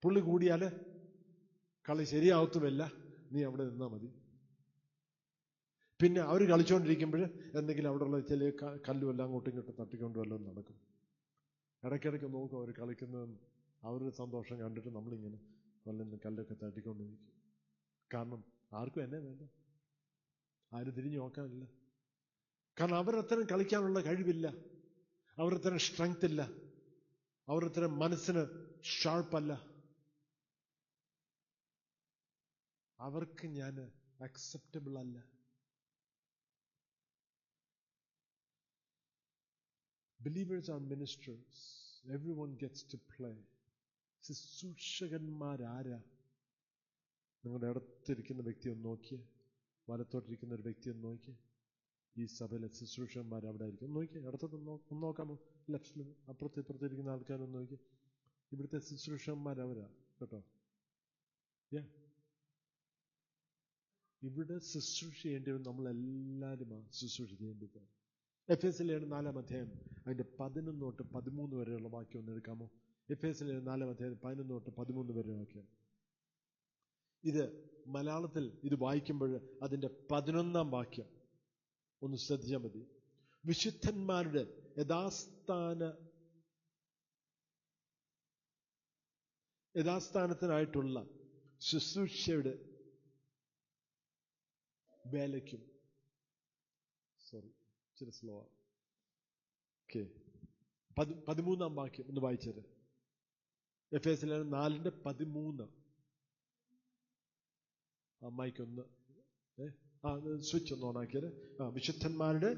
പുള്ളി കൂടിയാൽ കളി ശരിയാവത്തുമില്ല, നീ അവിടെ നിന്നാൽ മതി. പിന്നെ അവർ കളിച്ചുകൊണ്ടിരിക്കുമ്പോൾ എന്തെങ്കിലും അവിടെയുള്ള ചില കല്ലും എല്ലാം അങ്ങോട്ടും ഇങ്ങോട്ടും തട്ടിക്കൊണ്ട് വല്ലതും നടക്കും. ഇടയ്ക്കിടയ്ക്ക് നോക്കും അവർ കളിക്കുന്നതും അവരുടെ സന്തോഷം കണ്ടിട്ട് നമ്മളിങ്ങനെ വല്ലതും കല്ലൊക്കെ തട്ടിക്കൊണ്ടിരിക്കും. കാരണം ആർക്കും എന്നെ വേണ്ട, ആരും തിരിഞ്ഞു നോക്കാനില്ല. കാരണം അവരത്രയും കളിക്കാനുള്ള കഴിവില്ല, അവരത്രയും സ്ട്രെങ്ത് ഇല്ല, അവരത്രയും മനസ്സിന് ഷാർപ്പല്ല. അവർക്ക് ഞാൻ അക്സെപ്റ്റബിൾ അല്ല. Believers are ministers. Everyone gets to play. ശുശ്രൂഷകന്മാരാരാ? നിങ്ങളുടെ അടുത്തിരിക്കുന്ന വ്യക്തി ഒന്ന് നോക്കിയേ, വലത്തോട്ടിരിക്കുന്ന ഒരു വ്യക്തി ഒന്ന് നോക്കിയേ. ഈ സഭയിലെ ശുശ്രൂഷകന്മാർ അവിടെ ആയിരിക്കും. നോക്കിയേ, ഇടത്തോട്ട് ഒന്ന് നോക്കാമോ? ലെഫ്റ്റിലും ഇപ്പുറത്തിരിക്കുന്ന ആൾക്കാരൊന്ന് നോക്കിയേ. ഇവിടുത്തെ ശുശ്രൂഷകന്മാരവരാ കേട്ടോ. ഇവിടെ ശുശ്രൂഷ ചെയ്യേണ്ടവർ നമ്മളെല്ലാവരുമാണ് ശുശ്രൂഷ ചെയ്യേണ്ടത്. എഫേസ്യർ 4 അധ്യായം അതിന്റെ 11 തൊട്ട് 13 വരെയുള്ള വാക്യം ഒന്ന് എടുക്കാമോ? എഫേസ്യർ 4 അധ്യായം 11 തൊട്ട് 13 വരെ വാക്യം. ഇത് മലയാളത്തിൽ ഇത് വായിക്കുമ്പോൾ അതിന്റെ 11 വാക്യം ഒന്ന് ശ്രദ്ധിച്ചാൽ മതി. വിശുദ്ധന്മാരുടെ യഥാസ്ഥാനത്തിനായിട്ടുള്ള ശുശ്രൂഷയുടെ വേലയ്ക്കും, ഇച്ചിരി സ്ലോ ആണ്. ഓക്കെ, 13 വാക്യം ഒന്ന് വായിച്ചത്. എഫേസ്യർ 4:13. അമ്മായിക്കൊന്ന് സ്വിച്ച് ഒന്ന് ഓണാക്കിയത്. വിശുദ്ധന്മാരുടെ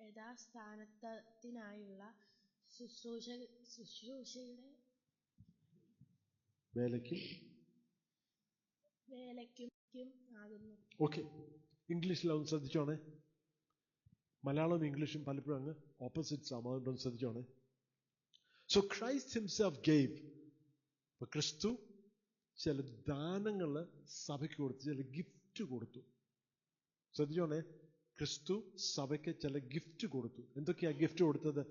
യഥാസ്ഥാനത്തിനായുള്ള ശുശ്രൂഷയുടെ വേലയ്ക്കും ആകുന്നു. ഓക്കെ, ഇംഗ്ലീഷിലൊന്ന് ശ്രദ്ധിച്ചോണേ. മലയാളവും ഇംഗ്ലീഷും പലപ്പോഴും അങ്ങ് ഓപ്പോസിറ്റ്സ് ആവും, അതുകൊണ്ടൊന്ന് ശ്രദ്ധിച്ചോണേ. So Christ himself gave. ക്രിസ്തു ചില ദാനങ്ങൾ സഭയ്ക്ക് കൊടുത്തു, ചില ഗിഫ്റ്റ് കൊടുത്തു. ശ്രദ്ധിച്ചോണേ, ക്രിസ്തു സഭയ്ക്ക് ചില ഗിഫ്റ്റ് കൊടുത്തു. എന്തൊക്കെയാ ഗിഫ്റ്റ് കൊടുത്തത്?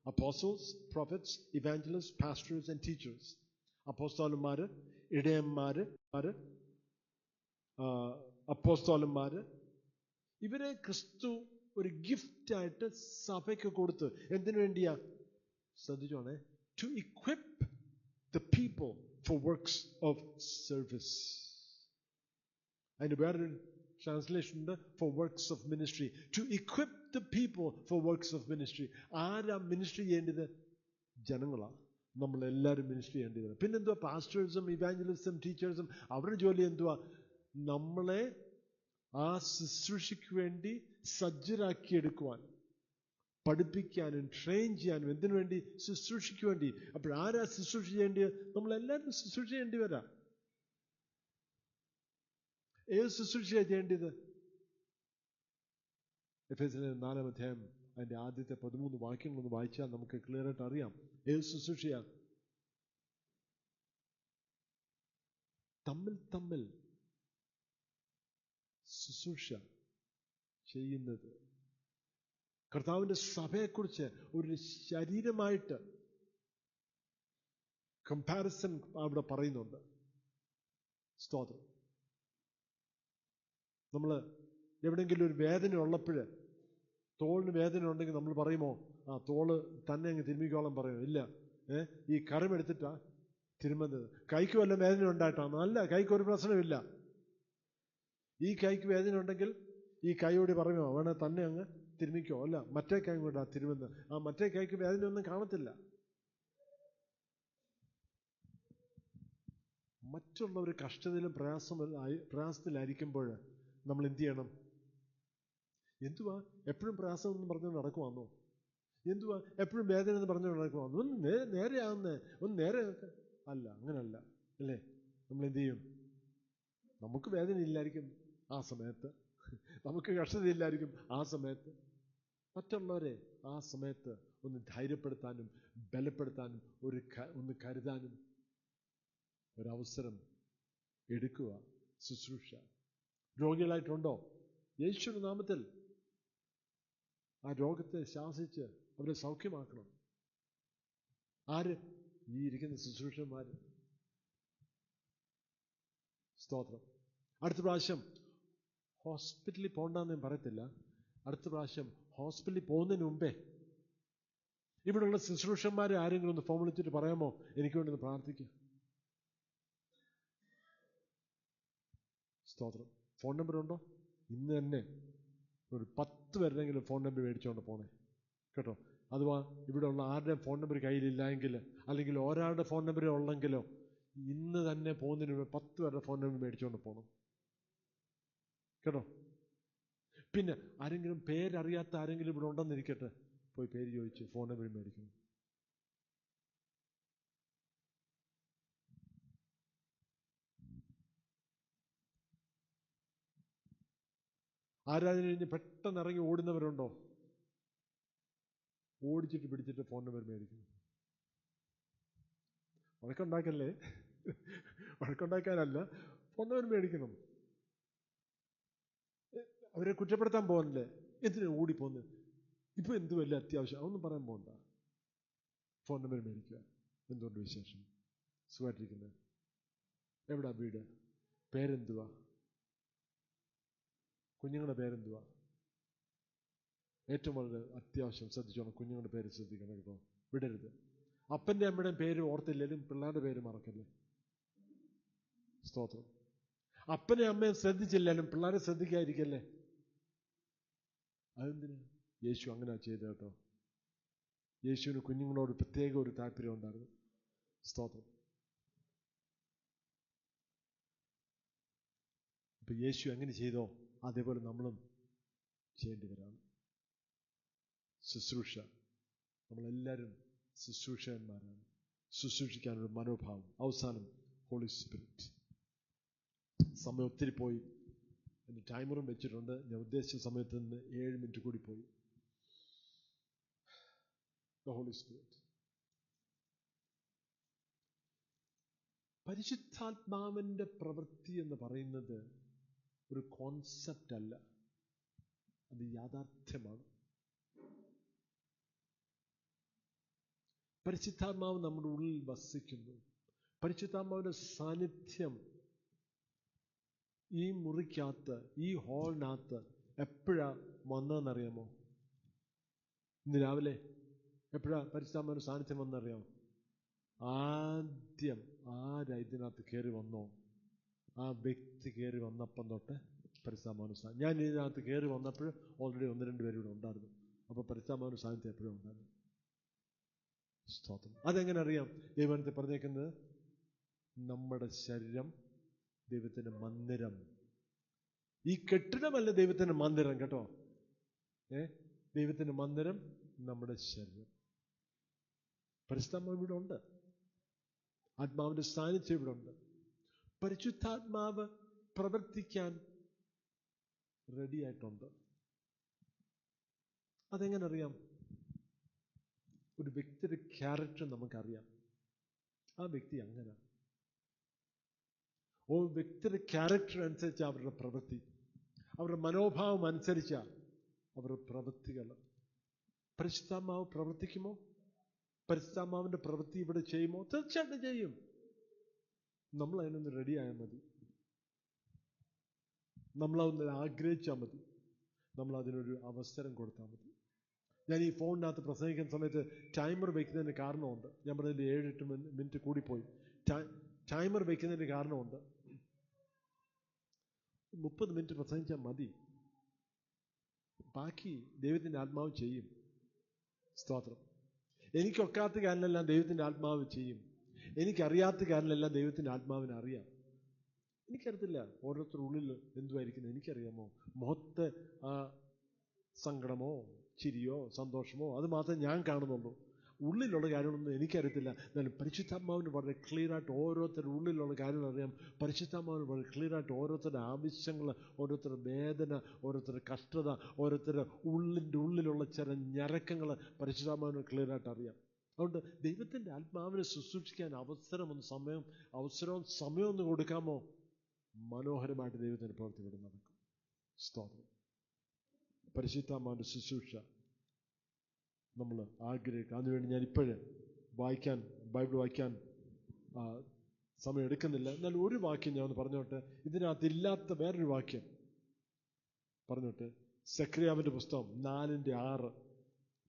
Apostles, prophets, evangelist, pastors and teachers. അപ്പോസ്തലന്മാര്, ഇടയന്മാര്, അപ്പോസ്തലന്മാര്, ഇവരെ ക്രിസ്തു ഒരു ഗിഫ്റ്റായിട്ട് സഭയ്ക്ക് കൊടുത്തു. എന്തിനു വേണ്ടിയാ? ശ്രദ്ധിച്ചോണേ, to equip the people for works of service. അതിന് വേറൊരു ട്രാൻസ്ലേഷൻ ഉണ്ട്, for works of ministry. To equip the people for works of ministry. ആരാ മിനിസ്ട്രി ചെയ്യേണ്ടത്? ജനങ്ങളാ. നമ്മളെല്ലാവരും മിനിസ്ട്രി ചെയ്യേണ്ടത്. പിന്നെന്തുവാ? പാസ്റ്റേഴ്സും ഇവാഞ്ചലിസ്റ്റും ടീച്ചേഴ്സും അവരുടെ ജോലി എന്തുവാ? നമ്മളെ ആ ശുശ്രൂഷയ്ക്ക് വേണ്ടി സജ്ജരാക്കിയെടുക്കുവാൻ, പഠിപ്പിക്കാനും ട്രെയിൻ ചെയ്യാനും. എന്തിനു വേണ്ടി? ശുശ്രൂഷയ്ക്ക് വേണ്ടി. അപ്പോഴാരാ ശുശ്രൂഷ ചെയ്യേണ്ടത്? നമ്മളെല്ലാവരും ശുശ്രൂഷ ചെയ്യേണ്ടിവരാ. ഏത് ശുശ്രൂഷയാണ് ചെയ്യേണ്ടത്? എഫേസ്യർ 4 അധ്യായം അതിന്റെ ആദ്യത്തെ 13 വാക്യങ്ങളൊന്ന് വായിച്ചാൽ നമുക്ക് ക്ലിയർ ആയിട്ട് അറിയാം ഏത് ശുശ്രൂഷയാ. തമ്മിൽ ശുശ്രൂഷ ചെയ്യുന്നത്. കർത്താവിന്റെ സഭയെക്കുറിച്ച് ഒരു ശരീരമായിട്ട് കമ്പാരിസൺ അവിടെ പറയുന്നുണ്ട്. സ്തോത്രം. നമ്മൾ എവിടെയെങ്കിലും ഒരു വേദന ഉള്ളപ്പോൾ, തോളിന് വേദന ഉണ്ടെങ്കിൽ നമ്മൾ പറയുമോ തോള് തന്നെ അങ്ങ് തിരുമ്മിക്കോളം പറയുമോ? ഇല്ല. ഈ കരമെടുത്തിട്ടാ തിരുമുന്നത്. കൈക്ക് വല്ല വേദന ഉണ്ടായിട്ടാണ്? അല്ല, കൈക്ക് ഒരു പ്രശ്നമില്ല. ഈ കൈക്ക് വേദന ഉണ്ടെങ്കിൽ ഈ കൈയോട് പറയുമോ വേണേ തന്നെ അങ്ങ് തിരുമിക്കോ? അല്ല, മറ്റേ കൈ കൊണ്ടാ തിരുമുന്നത്. മറ്റേ കൈക്ക് വേദനയൊന്നും കാണത്തില്ല. മറ്റുള്ളവർ കഷ്ടതയിലും പ്രയാസത്തിലായിരിക്കുമ്പോൾ നമ്മൾ എന്ത് ചെയ്യണം? എന്തുവാ എപ്പോഴും പ്രയാസം എന്ന് പറഞ്ഞ് നടക്കുവാന്നോ? എന്തുവാ എപ്പോഴും വേദന എന്ന് പറഞ്ഞു നടക്കുമോ? ഒന്ന് നേരെയാകുന്നേ, ഒന്ന് നേരെ അല്ല, അങ്ങനല്ല അല്ലേ? നമ്മൾ എന്ത് ചെയ്യും? നമുക്ക് വേദന ഇല്ലായിരിക്കും ആ സമയത്ത്, നമുക്ക് കഷ്ടതയില്ലായിരിക്കും ആ സമയത്ത്. മറ്റുള്ളവരെ ആ സമയത്ത് ഒന്ന് ധൈര്യപ്പെടുത്താനും ബലപ്പെടുത്താനും ഒന്ന് കരുതാനും ഒരവസരം എടുക്കുക. ശുശ്രൂഷ. രോഗികളായിട്ടുണ്ടോ? യേശുവിന്റെ നാമത്തിൽ ആ രോഗത്തെ ശാസിച്ച് അവരെ സൗഖ്യമാക്കണം. ആര്? ഈ ഇരിക്കുന്ന ശുശ്രൂഷന്മാർ. സ്തോത്രം. അടുത്ത പ്രാവശ്യം ഹോസ്പിറ്റലിൽ പോകണ്ടെന്ന് ഞാൻ പറയത്തില്ല. അടുത്ത പ്രാവശ്യം ഹോസ്പിറ്റലിൽ പോകുന്നതിന് മുമ്പേ ഇവിടെയുള്ള ശുശ്രൂഷന്മാരെ ആരെങ്കിലും ഒന്ന് ഫോൺ വിളിച്ചിട്ട് പറയാമോ, എനിക്ക് വേണ്ടി ഒന്ന് പ്രാർത്ഥിക്കുക? സ്തോത്രം. ഫോൺ നമ്പർ ഉണ്ടോ? ഇന്ന് തന്നെ ഒരു 10 പേരുടെങ്കിലും ഫോൺ നമ്പർ മേടിച്ചുകൊണ്ട് പോണേ കേട്ടോ. അഥവാ ഇവിടെയുള്ള ആരുടെയും ഫോൺ നമ്പർ കയ്യിലില്ലെങ്കിൽ, അല്ലെങ്കിൽ ഒരാളുടെ ഫോൺ നമ്പർ ഉള്ളെങ്കിലോ, ഇന്ന് തന്നെ പോകുന്നതിന് മുമ്പ് 10 പേരുടെ ഫോൺ നമ്പർ മേടിച്ചുകൊണ്ട് പോകണം കേട്ടോ. പിന്നെ ആരെങ്കിലും പേരറിയാത്ത ആരെങ്കിലും ഇവിടെ ഉണ്ടെന്നിരിക്കട്ടെ, പോയി പേര് ചോദിച്ച് ഫോൺ നമ്പർ മേടിക്കണം. ആരാധന കഴിഞ്ഞ് പെട്ടെന്ന് ഇറങ്ങി ഓടുന്നവരുണ്ടോ? ഓടിച്ചിട്ട് പിടിച്ചിട്ട് ഫോൺ നമ്പർ മേടിക്കണം. വഴക്കുണ്ടാക്കല്ലേ, വഴക്കുണ്ടാക്കാനല്ല, ഫോൺ നമ്പർ മേടിക്കണം. അവരെ കുറ്റപ്പെടുത്താൻ പോകണ്ടേ? എന്തിനാ ഓടിപ്പോന്ന്? ഇപ്പൊ എന്ത് വലിയ അത്യാവശ്യം? അതൊന്നും പറയാൻ പോകണ്ട. ഫോൺ നമ്പർ മേടിക്കുക. എന്തുകൊണ്ട് വിശേഷം? സുഖമായിട്ടിരിക്കുന്നത്? എവിടാ വീട്? പേരെന്തുവാ? കുഞ്ഞുങ്ങളുടെ പേരെന്തുവാ? ഏറ്റവും വളരെ അത്യാവശ്യം ശ്രദ്ധിച്ചോണം. കുഞ്ഞുങ്ങളുടെ പേര് ശ്രദ്ധിക്കണം കേട്ടോ, വിടരുത്. അപ്പൻ്റെ അമ്മയുടെയും പേര് ഓർത്തില്ലെങ്കിലും പിള്ളേരുടെ പേര് മറക്കല്ലേ. സ്തോത്രം. അപ്പനെ അമ്മയെ ശ്രദ്ധിച്ചില്ലാലും പിള്ളേരെ ശ്രദ്ധിക്കാതിരിക്കല്ലേ. അതെന്തിനാ? യേശു അങ്ങനെ ചെയ്തത് കേട്ടോ. യേശുവിന് കുഞ്ഞുങ്ങളോട് പ്രത്യേക ഒരു താല്പര്യം ഉണ്ടായിരുന്നു. സ്തോത്രം. അപ്പൊ യേശു എങ്ങനെ ചെയ്തോ അതേപോലെ നമ്മളും ചെയ്യേണ്ടി വരാണ്. ശുശ്രൂഷ. നമ്മളെല്ലാവരും ശുശ്രൂഷകന്മാരാണ്. ശുശ്രൂഷിക്കാനൊരു മനോഭാവം. അവസാനം ഹോളി സ്പിരിറ്റ്. സമയം ഒത്തിരി പോയി. എൻ്റെ ടൈമറും വെച്ചിട്ടുണ്ട്. ഞാൻ ഉദ്ദേശിച്ച സമയത്ത് നിന്ന് 7 മിനിറ്റ് കൂടി പോയി. Holy spirit. പരിശുദ്ധാത്മാവിൻ്റെ പ്രവൃത്തി എന്ന് പറയുന്നത് ഒരു കോൺസെപ്റ്റ് അല്ല, അത് യാഥാർത്ഥ്യമാണ്. പരിശുദ്ധാത്മാവ് നമ്മുടെ ഉള്ളിൽ വസിക്കുന്നു. പരിശുദ്ധാത്മാവിന്റെ സാന്നിധ്യം ഈ മുറിക്കകത്ത്, ഈ ഹാളിനകത്ത് എപ്പോഴാ വന്നതെന്നറിയാമോ? ഇന്ന് രാവിലെ എപ്പോഴാ പരിശുദ്ധാത്മാവിന്റെ സാന്നിധ്യം വന്നറിയാമോ? ആദ്യം ആരാ ഇതിനകത്ത് കയറി വന്നോ, ആ വ്യക്തി കയറി വന്നപ്പം തൊട്ട് പരിശുദ്ധാത്മാവിന്റെ സാന്നിധ്യം. ഞാൻ ഇതിനകത്ത് കയറി വന്നപ്പോൾ ഓൾറെഡി 1-2 പേര് ഇവിടെ ഉണ്ടായിരുന്നു. അപ്പോൾ പരിശുദ്ധാത്മാവിന്റെ സാന്നിധ്യം എപ്പോഴും ഉണ്ടായിരുന്നു. സ്തോത്രം. അതെങ്ങനെ അറിയാം? ദൈവത്തെ പറഞ്ഞേക്കുന്നത് നമ്മുടെ ശരീരം ദൈവത്തിന്റെ മന്ദിരം. ഈ കെട്ടിടമല്ല ദൈവത്തിന്റെ മന്ദിരം കേട്ടോ. ദൈവത്തിന്റെ മന്ദിരം നമ്മുടെ ശരീരം. പരിശുദ്ധാത്മാവ് ഇവിടെ ഉണ്ട്. ആത്മാവിന്റെ സാന്നിധ്യം ഇവിടെ ഉണ്ട്. പരിശുദ്ധാത്മാവ് പ്രവർത്തിക്കാൻ റെഡിയായിട്ടുണ്ട്. അതെങ്ങനെ അറിയാം? ഒരു വ്യക്തിയുടെ ക്യാരക്ടർ നമുക്കറിയാം. ആ വ്യക്തി അങ്ങനെ, ഓ വ്യക്തിയുടെ ക്യാരക്ടർ അനുസരിച്ച് അവരുടെ പ്രവൃത്തി, അവരുടെ മനോഭാവം അനുസരിച്ച അവരുടെ പ്രവൃത്തികൾ. പരിശുദ്ധാത്മാവ് പ്രവർത്തിക്കുമോ? പരിശുദ്ധാത്മാവിന്റെ പ്രവൃത്തി ഇവിടെ ചെയ്യുമോ? തീർച്ചയായിട്ടും ചെയ്യും. നമ്മൾ അതിനൊന്ന് റെഡിയായാൽ മതി. നമ്മളതൊന്ന് ആഗ്രഹിച്ചാൽ മതി. നമ്മൾ അതിനൊരു അവസരം കൊടുത്താൽ മതി. ഞാൻ ഈ ഫോണിനകത്ത് പ്രസംഗിക്കുന്ന സമയത്ത് ടൈമർ വയ്ക്കുന്നതിന് കാരണമുണ്ട്. ഞാൻ പറഞ്ഞതിൽ 7-8 മിനിറ്റ് കൂടിപ്പോയി. ടൈമർ വയ്ക്കുന്നതിന് കാരണമുണ്ട്. 30 മിനിറ്റ് പ്രസംഗിച്ചാൽ മതി. ബാക്കി ദൈവത്തിൻ്റെ ആത്മാവ് ചെയ്യും. സ്തോത്രം. എനിക്കൊക്കാത്ത കാരനെല്ലാം ദൈവത്തിൻ്റെ ആത്മാവ് ചെയ്യും. എനിക്കറിയാത്ത കാരനെല്ലാം ദൈവത്തിൻ്റെ ആത്മാവിനെ അറിയാം. എനിക്കറിയത്തില്ല ഓരോരുത്തരുടെ ഉള്ളിൽ എന്തുമായിരിക്കുന്നത്. എനിക്കറിയാമോ? മുഖത്ത് സങ്കടമോ ചിരിയോ സന്തോഷമോ അത് മാത്രമേ ഞാൻ കാണുന്നുള്ളൂ. ഉള്ളിലുള്ള കാര്യങ്ങളൊന്നും എനിക്കറിയത്തില്ല. എന്നാലും പരിശുദ്ധാത്മാവിന് വളരെ ക്ലിയറായിട്ട് ഓരോരുത്തരുടെ ഉള്ളിലുള്ള കാര്യങ്ങൾ അറിയാം. പരിശുദ്ധാത്മാവിന് വളരെ ക്ലിയറായിട്ട് ഓരോരുത്തരുടെ ആവശ്യങ്ങൾ, ഓരോരുത്തരുടെ വേദന, ഓരോരുത്തരുടെ കഷ്ടത, ഓരോരുത്തരുടെ ഉള്ളിലുള്ള ചില ഞരക്കങ്ങൾ പരിശുദ്ധാത്മാവിന് ക്ലിയറായിട്ട് അറിയാം. അതുകൊണ്ട് ദൈവത്തിൻ്റെ ആത്മാവിനെ ശുശ്രൂഷിക്കാൻ അവസരവും സമയവും ഒന്ന് കൊടുക്കാമോ? മനോഹരമായിട്ട് ദൈവത്തിൻ്റെ പ്രവൃത്തി ഇവിടെ നടക്കും. സ്തോത്രം. പരിശുദ്ധാത്മാവിൻ്റെ ശുശ്രൂഷ നമ്മൾ ആഗ്രഹിക്കുക. അതിനുവേണ്ടി ഞാൻ ഇപ്പോഴേ ബൈബിൾ വായിക്കാൻ സമയം എടുക്കുന്നില്ല. എന്നാൽ ഒരു വാക്യം ഞാൻ ഒന്ന് പറഞ്ഞോട്ടെ. ഇതിനകത്ത് ഇല്ലാത്ത വേറൊരു വാക്യം പറഞ്ഞോട്ടെ. സെക്രിയാവിൻ്റെ പുസ്തകം 4:6.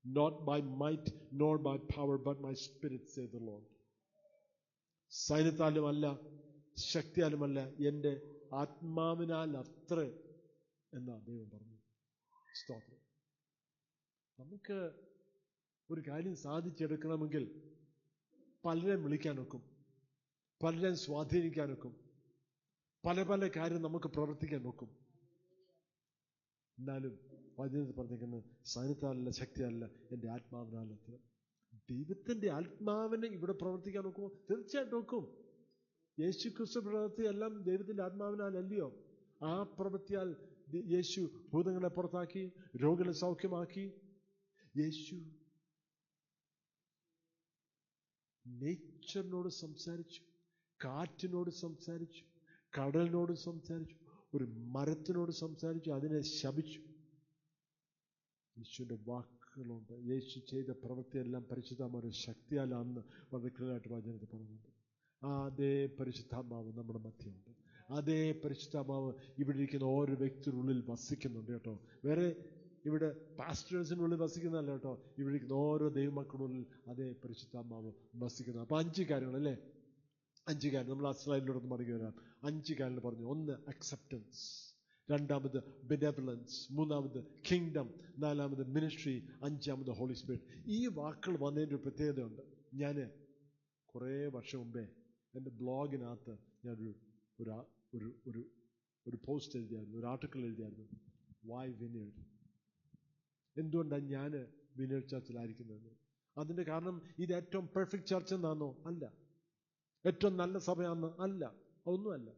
Not by might nor by power but my spirit saith the Lord. സൈന്യത്താലുമല്ല ശക്തിയാലുമല്ല, എൻ്റെ ആത്മാവിനാൽ അത്ര എന്നാ ദൈവം പറഞ്ഞു. സ്തോത്രം. നമുക്ക് ഒരു കാര്യം സാധിച്ചെടുക്കണമെങ്കിൽ പലരെയും വിളിക്കാനൊക്കും, പലരെയും സ്വാധീനിക്കാനൊക്കും, പല കാര്യം നമുക്ക് പ്രവർത്തിക്കാൻ നോക്കും. എന്നാലും വചനത്തിൽ പറഞ്ഞിരിക്കുന്നത് സൈന്യത്താലല്ല ശക്തിയല്ല, എൻ്റെ ആത്മാവിനാൽ അത്ര. ദൈവത്തിൻ്റെ ആത്മാവിനെ ഇവിടെ പ്രവർത്തിക്കാൻ നോക്കുമോ? തീർച്ചയായിട്ടും നോക്കും. യേശു ക്രിസ്തു പ്രവൃത്തി എല്ലാം ദൈവത്തിൻ്റെ ആത്മാവിനാലല്ലയോ? ആ പ്രവൃത്തിയാൽ യേശു ഭൂതങ്ങളെ പുറത്താക്കി, രോഗികളെ സൗഖ്യമാക്കി. യേശു നേച്ചറിനോട് സംസാരിച്ചു, കാറ്റിനോട് സംസാരിച്ചു, കടലിനോട് സംസാരിച്ചു, ഒരു മരത്തിനോട് സംസാരിച്ചു, അതിനെ ശപിച്ചു. യേശുവിൻ്റെ വാക്കുകളുണ്ട്. യേശു ചെയ്ത പ്രവൃത്തിയെല്ലാം പരിശുദ്ധാത്മാവിന്റെ ശക്തിയാലാണെന്ന് വളരെ ക്ലിയറായിട്ട് വചനത്തിൽ പറയുന്നുണ്ട്. അതേ പരിശുദ്ധാത്മാവ് നമ്മുടെ മധ്യമുണ്ട്. അതേ പരിശുദ്ധാത്മാവ് ഇവിടെ ഇരിക്കുന്ന ഓരോ വ്യക്തിയുടെ ഉള്ളിൽ വസിക്കുന്നുണ്ട് കേട്ടോ. വേറെ ഇവിടെ പാസ്റ്റേഴ്സിനുള്ളിൽ വസിക്കുന്നതല്ല കേട്ടോ. ഇവിടെ ഇരിക്കുന്ന ഓരോ ദൈവമക്കളുള്ളിൽ അതേ പരിശുദ്ധാത്മാവ് വസിക്കുന്നത്. അപ്പൊ 5 കാര്യങ്ങളല്ലേ? 5 കാര്യം നമ്മൾ ആ സ്ലൈഡിലോട്ട് മടങ്ങി വരാം. 5 കാര്യങ്ങൾ പറഞ്ഞു. 1 acceptance, 2 benevolence, 3 kingdom, 4 ministry, 5 holy spirit. ഈ വാക്കുകൾ വന്നതിൻ്റെ ഒരു പ്രത്യേകതയുണ്ട്. ഞാൻ കുറേ വർഷം മുമ്പേ എൻ്റെ ബ്ലോഗിനകത്ത് ഞാനൊരു പോസ്റ്റ് എഴുതിയായിരുന്നു, ഒരു ആർട്ടിക്കിൾ എഴുതിയായിരുന്നു. വൈ വിനേഡ്? എന്തുകൊണ്ടാണ് ഞാൻ വിനേഡ് ചർച്ചിലായിരിക്കുന്നത്? അതിൻ്റെ കാരണം ഇത് ഏറ്റവും പെർഫെക്റ്റ് ചർച്ച് എന്നാണോ? അല്ല. ഏറ്റവും നല്ല സഭയാണെന്ന്? അല്ല. ഒന്നുമല്ല.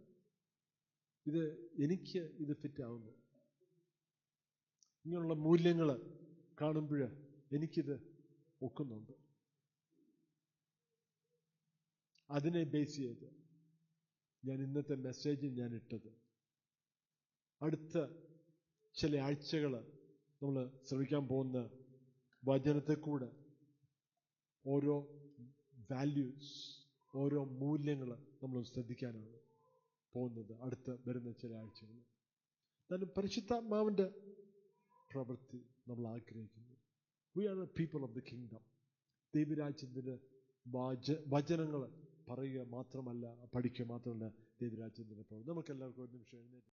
എനിക്ക് ഫിറ്റ് ആവുന്നു. ഇങ്ങനെയുള്ള മൂല്യങ്ങൾ കാണുമ്പോൾ എനിക്കിത് ഒക്കുന്നുണ്ട്. അതിനെ ബേസ് ചെയ്ത് ഞാൻ ഇന്നത്തെ മെസ്സേജിൽ ഞാൻ ഇട്ടത്. അടുത്ത ചില ആഴ്ചകൾ നമ്മൾ ശ്രമിക്കാൻ പോകുന്ന വചനത്തെ കൂടെ ഓരോ വാല്യൂസ്, ഓരോ മൂല്യങ്ങൾ നമ്മൾ ശ്രദ്ധിക്കാനാണ് പോകുന്നത് അടുത്ത വരുന്ന ചില ആഴ്ചകൾ. എന്നാലും പരിശുദ്ധാത്മാവിൻ്റെ പ്രവൃത്തി നമ്മൾ ആഗ്രഹിക്കുന്നു. We are a people of the kingdom. ദൈവരാജ്യത്തിൻ്റെ വചനങ്ങൾ പറയുക മാത്രമല്ല, പഠിക്കുക മാത്രമല്ല, ദൈവരാജ്യത്തിൻ്റെ പ്രവൃത്തി. നമുക്ക് എല്ലാവർക്കും ഒരു നിമിഷം എഴുന്നേറ്റ്